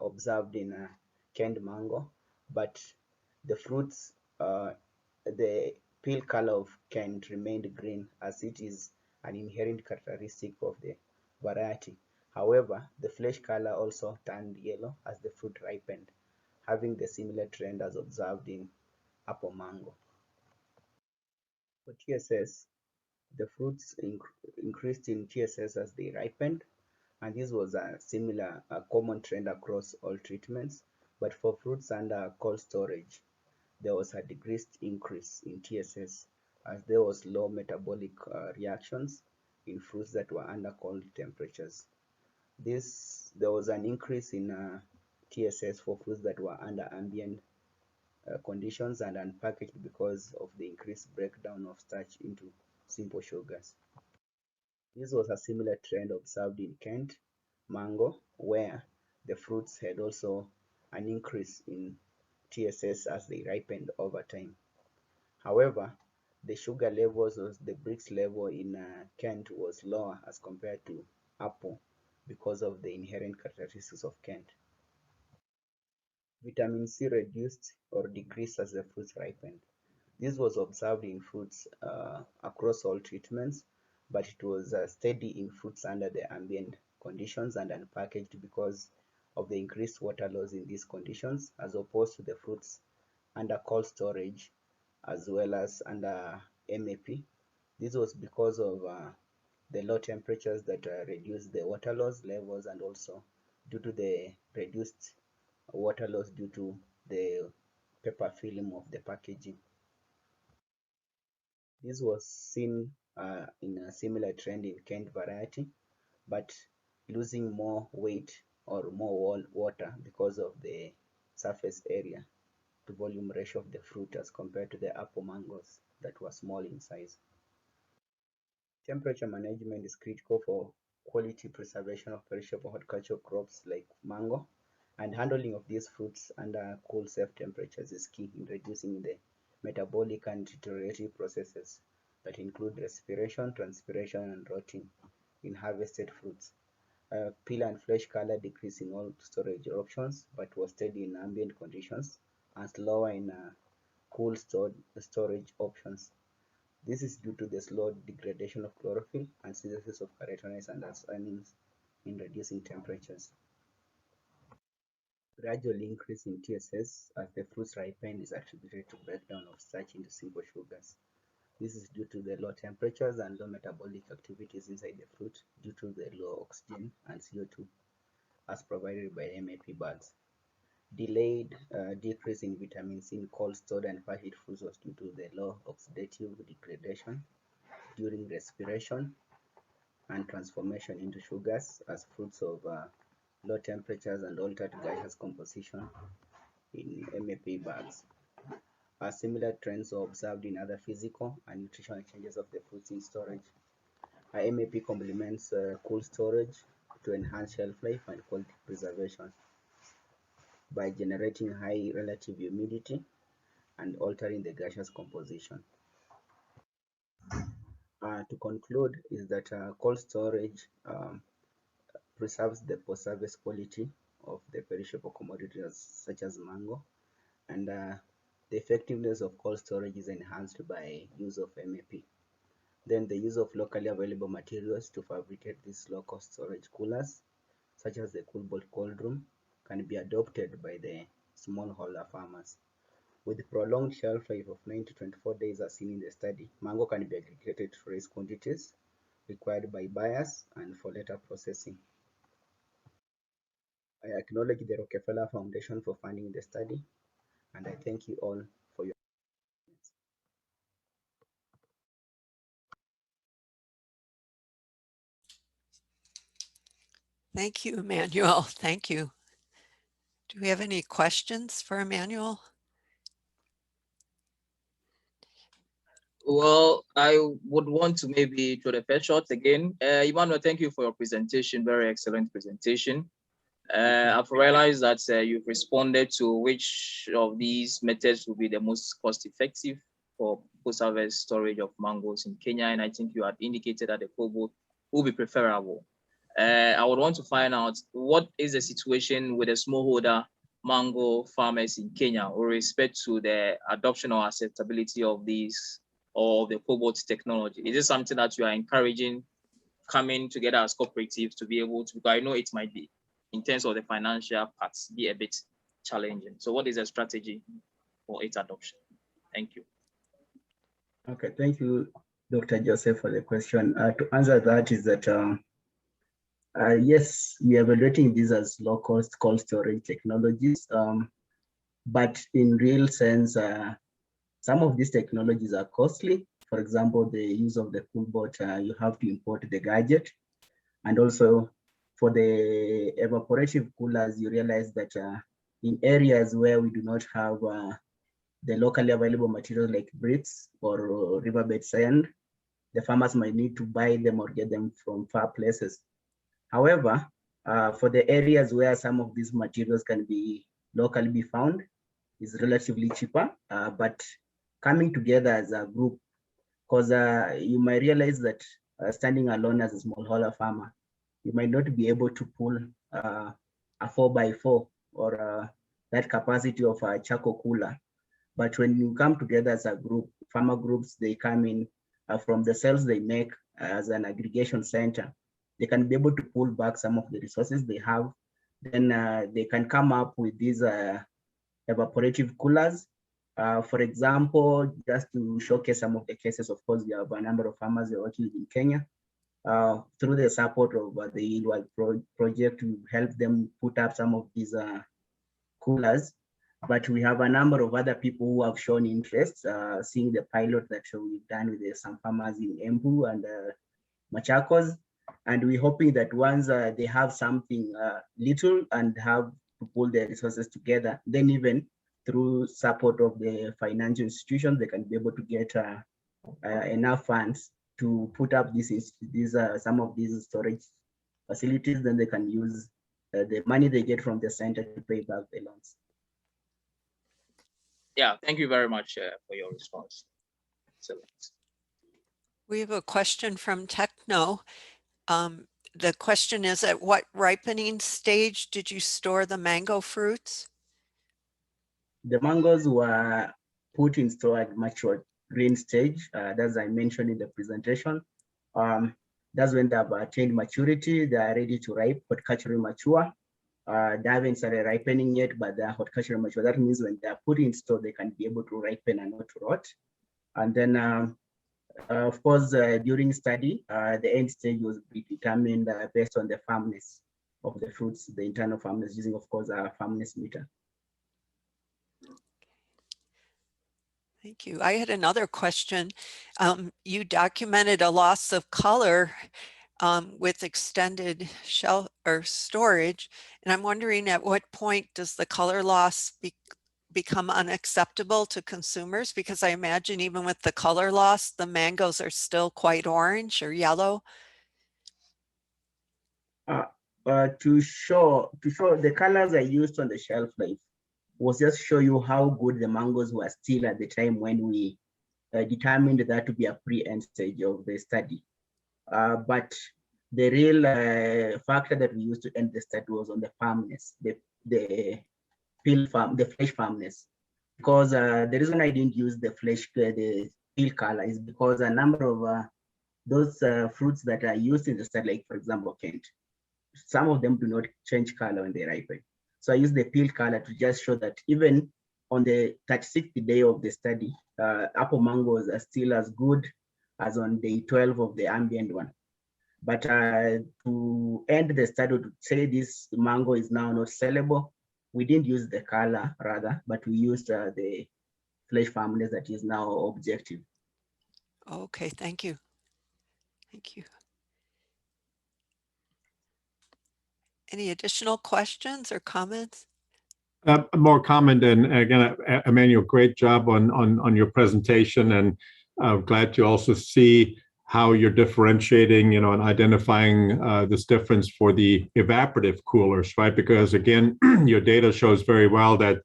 observed in canned mango, but the fruits, the peel color of canned remained green, as it is an inherent characteristic of the variety. However, the flesh color also turned yellow as the fruit ripened, having the similar trend as observed in apple mango. For TSS, the fruits increased in TSS as they ripened, and this was a common trend across all treatments. But for fruits under cold storage, there was a decreased increase in TSS as there was low metabolic reactions in fruits that were under cold temperatures. There was an increase in TSS for fruits that were under ambient conditions and unpackaged because of the increased breakdown of starch into simple sugars. This was a similar trend observed in Kent mango, where the fruits had also an increase in TSS as they ripened over time. However, the sugar levels or the Brix level in Kent was lower as compared to apple because of the inherent characteristics of Kent. Vitamin C reduced or decreased as the fruits ripened. This was observed in fruits across all treatments, but it was steady in fruits under the ambient conditions and unpackaged because of the increased water loss in these conditions, as opposed to the fruits under cold storage as well as under MAP. This was because of the low temperatures that reduced the water loss levels, and also due to the reduced water loss due to the paper film of the packaging. This was seen in a similar trend in Kent variety, but losing more weight or more water because of the surface area to volume ratio of the fruit as compared to the apple mangoes that were small in size. Temperature management is critical for quality preservation of perishable horticultural crops like mango, and handling of these fruits under cool, safe temperatures is key in reducing the metabolic and deteriorative processes that include respiration, transpiration, and rotting in harvested fruits. Peel and flesh color decreased in all storage options, but was steady in ambient conditions and slower in cool storage options. This is due to the slow degradation of chlorophyll and synthesis of carotenoids and anthocyanins in reducing temperatures. Gradual increase in TSS as the fruits ripen is attributed to breakdown of starch into simple sugars. This is due to the low temperatures and low metabolic activities inside the fruit due to the low oxygen and CO2 as provided by MAP bags. Delayed decrease in vitamin C in cold stored and packaged fruits was due to the low oxidative degradation during respiration and transformation into sugars as fruits of low temperatures and altered gaseous composition in MAP bags. Similar trends are observed in other physical and nutritional changes of the fruits in storage. MAP complements cool storage to enhance shelf life and quality preservation by generating high relative humidity and altering the gaseous composition. To conclude is that cold storage preserves the post-harvest quality of the perishable commodities such as mango, and the effectiveness of cold storage is enhanced by use of MAP. Then the use of locally available materials to fabricate these low-cost storage coolers, such as the Coolbolt cold room, can be adopted by the smallholder farmers. With prolonged shelf life of 9 to 24 days as seen in the study, mango can be aggregated to raise quantities required by buyers and for later processing. I acknowledge the Rockefeller Foundation for funding the study, and I thank you all for your. Thank you, Emmanuel. Thank you. Do we have any questions for Emmanuel? Well, I would want to maybe throw the first shot again. Emmanuel, thank you for your presentation. Very excellent presentation. I've realized that you've responded to which of these methods will be the most cost-effective for post-harvest storage of mangoes in Kenya, and I think you had indicated that the cobalt will be preferable. I would want to find out what is the situation with the smallholder mango farmers in Kenya with respect to the adoption or acceptability of these or the cobalt technology. Is this something that you are encouraging coming together as cooperatives to be able to, because I know it might be, in terms of the financial parts, be a bit challenging. So what is the strategy for its adoption? Thank you. Okay, thank you, Dr. Joseph, for the question. To answer that is that, yes, we are evaluating these as low-cost cold storage technologies, but in real sense, some of these technologies are costly. For example, the use of the coolbot, you have to import the gadget, and also for the evaporative coolers, you realize that in areas where we do not have the locally available materials like bricks or riverbed sand, the farmers might need to buy them or get them from far places. However, for the areas where some of these materials can be locally be found, is relatively cheaper, but coming together as a group, because you might realize that standing alone as a smallholder farmer, you might not be able to pull a 4x4 or that capacity of a charcoal cooler. But when you come together as a group, farmer groups, they come in from the cells they make as an aggregation center. They can be able to pull back some of the resources they have. Then they can come up with these evaporative coolers. For example, just to showcase some of the cases, of course, we have a number of farmers who are working in Kenya. Through the support of the Yield World project, we help them put up some of these coolers. But we have a number of other people who have shown interest, seeing the pilot that we've done with some farmers in Embu and Machakos. And we're hoping that once they have something little and have to pull their resources together, then even through support of the financial institutions, they can be able to get enough funds to put up some of these storage facilities. Then they can use the money they get from the center to pay back the loans. Yeah, thank you very much for your response. Excellent. We have a question from Techno. The question is, at what ripening stage did you store the mango fruits? The mangoes were put in store at mature green stage, as I mentioned in the presentation. That's when they have attained maturity. They are ready to ripe, horticulturally mature. They haven't started ripening yet, but they are horticulturally mature. That means when they are put in store, they can be able to ripen and not to rot. And then, of course, during study, the end stage was determined based on the firmness of the fruits, the internal firmness, using, of course, a firmness meter. Thank you. I had another question. You documented a loss of color with extended shelf or storage, and I'm wondering at what point does the color loss become unacceptable to consumers? Because I imagine even with the color loss, the mangoes are still quite orange or yellow. To show the colors I used on the shelf life was just show you how good the mangoes were still at the time when we determined that to be a pre-end stage of the study. But the real factor that we used to end the study was on the firmness, the flesh firmness. Because the reason I didn't use the peel color is because a number of those fruits that are used in the study, like for example, Kent, some of them do not change color when they ripen. So I use the peel color to just show that even on the 36th day of the study, apple mangoes are still as good as on day 12 of the ambient one. But to end the study, to say this mango is now not sellable, we didn't use the color rather, but we used the flesh firmness that is now objective. Okay, thank you. Thank you. Any additional questions or comments? More comment, and again, Emmanuel, great job on your presentation, and I'm glad to also see how you're differentiating, and identifying this difference for the evaporative coolers, right? Because again, your data shows very well that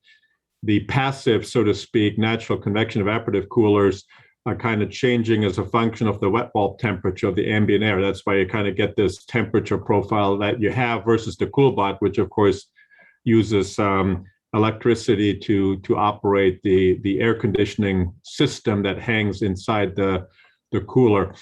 the passive, so to speak, natural convection evaporative coolers are kind of changing as a function of the wet bulb temperature of the ambient air. That's why you kind of get this temperature profile that you have versus the CoolBot, which of course uses electricity to operate the air conditioning system that hangs inside the cooler.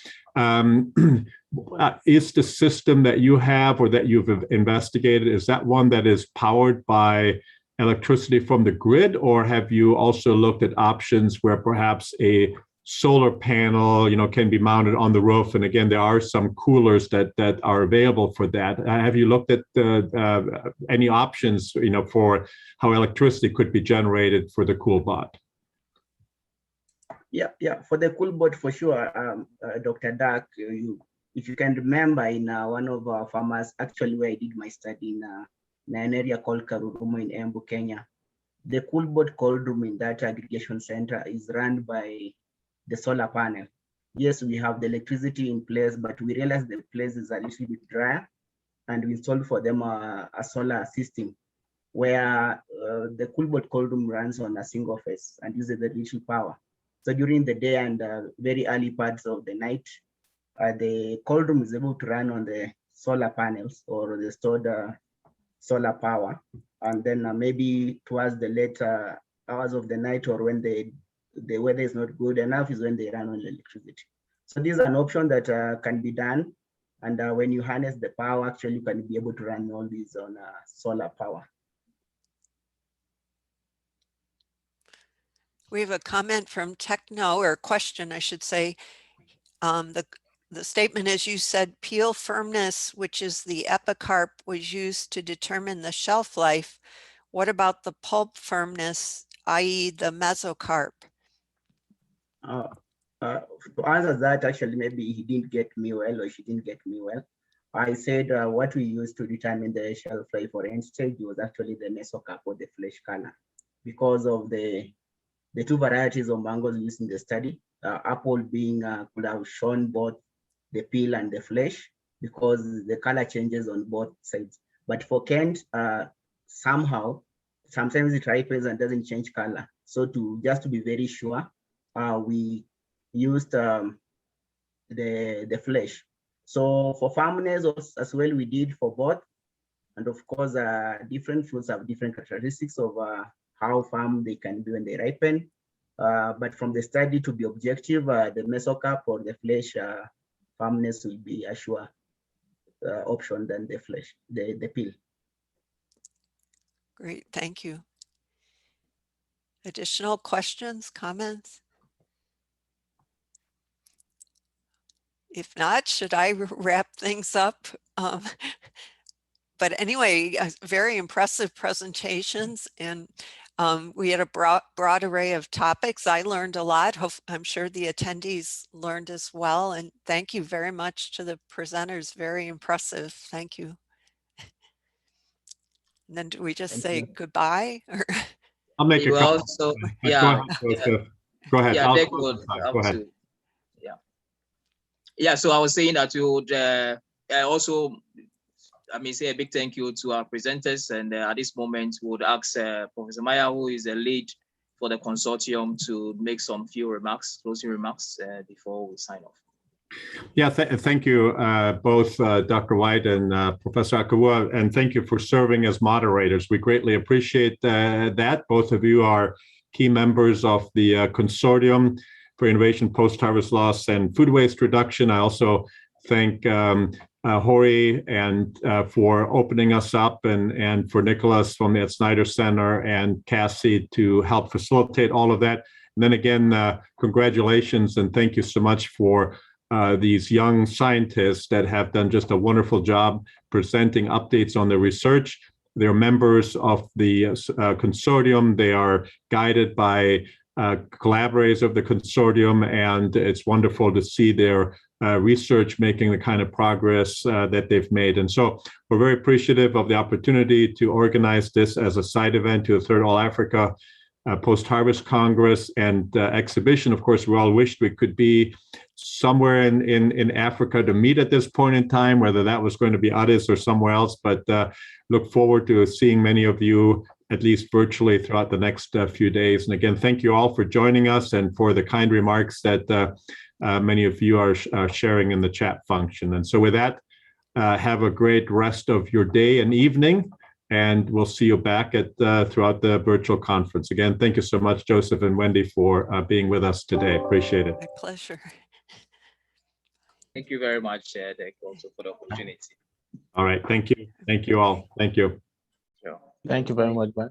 Is the system that you have or that you've investigated, is that one that is powered by electricity from the grid, or have you also looked at options where perhaps a solar panel, can be mounted on the roof? And again, there are some coolers that are available for that. Have you looked at any options, for how electricity could be generated for the CoolBot? Yeah. For the CoolBot, for sure, Dr. Dark, if you can remember, in one of our farmers, actually where I did my study in an area called Karurumo in Embu, Kenya, the CoolBot cold room in that aggregation center is run by the solar panel. Yes, we have the electricity in place, but we realized the place is a little bit drier, and we installed for them a solar system where the CoolBot cold room runs on a single phase and uses the little power. So during the day and very early parts of the night, the cold room is able to run on the solar panels or the stored solar power. And then maybe towards the later hours of the night, or when the weather is not good enough, is when they run on electricity. So this is an option that can be done. And when you harness the power, actually you can be able to run all these on solar power. We have a comment from Techno, or a question, I should say. The statement is, you said peel firmness, which is the epicarp, was used to determine the shelf life. What about the pulp firmness, i.e. the mesocarp? To answer that, actually, maybe he didn't get me well, or she didn't get me well. I said what we used to determine the shelf life for end stage was actually the mesocarp, or the flesh color, because of the two varieties of mangoes used in the study. Apple being could have shown both the peel and the flesh, because the color changes on both sides. But for Kent, sometimes it ripens and doesn't change color. So just to be very sure, we used the flesh. So for firmness as well, we did for both. And of course, different fruits have different characteristics of how firm they can be when they ripen. But from the study, to be objective, the mesocarp or the flesh firmness will be a sure option than the flesh, the peel. Great, thank you. Additional questions, comments? If not, should I wrap things up? But anyway, very impressive presentations, and we had a broad array of topics. I learned a lot. I'm sure the attendees learned as well. And thank you very much to the presenters. Very impressive. Thank you. And then do we just say goodbye? Or? I'll make a couple. Also, yeah. Go ahead. Yeah, they could go ahead. Yeah. So I was saying that you would also, say a big thank you to our presenters, and at this moment we would ask Professor Maya, who is the lead for the consortium, to make some few remarks, closing remarks, before we sign off. Yeah, thank you both Dr. White and Professor Akawua, and thank you for serving as moderators. We greatly appreciate that. Both of you are key members of the Consortium for Innovation, Post-Harvest Loss, and Food Waste Reduction. I also thank Hori and for opening us up, and for Nicholas from the Ed Snyder Center and Cassie to help facilitate all of that. And then again, congratulations and thank you so much for these young scientists that have done just a wonderful job presenting updates on the research. They're members of the consortium. They are guided by collaborators of the consortium, and it's wonderful to see their research making the kind of progress that they've made. And so we're very appreciative of the opportunity to organize this as a side event to the Third All Africa Post-Harvest Congress and exhibition. Of course, we all wished we could be somewhere in Africa to meet at this point in time, whether that was going to be Addis or somewhere else, but look forward to seeing many of you, at least virtually, throughout the next few days. And again, thank you all for joining us and for the kind remarks that many of you are sharing in the chat function. And so with that, have a great rest of your day and evening, and we'll see you back at throughout the virtual conference. Again, thank you so much, Joseph and Wendy, for being with us today. Appreciate it. My pleasure. Thank you very much, Dek, also for the opportunity. All right. Thank you. Thank you all. Thank you. Sure. Thank you very much, man.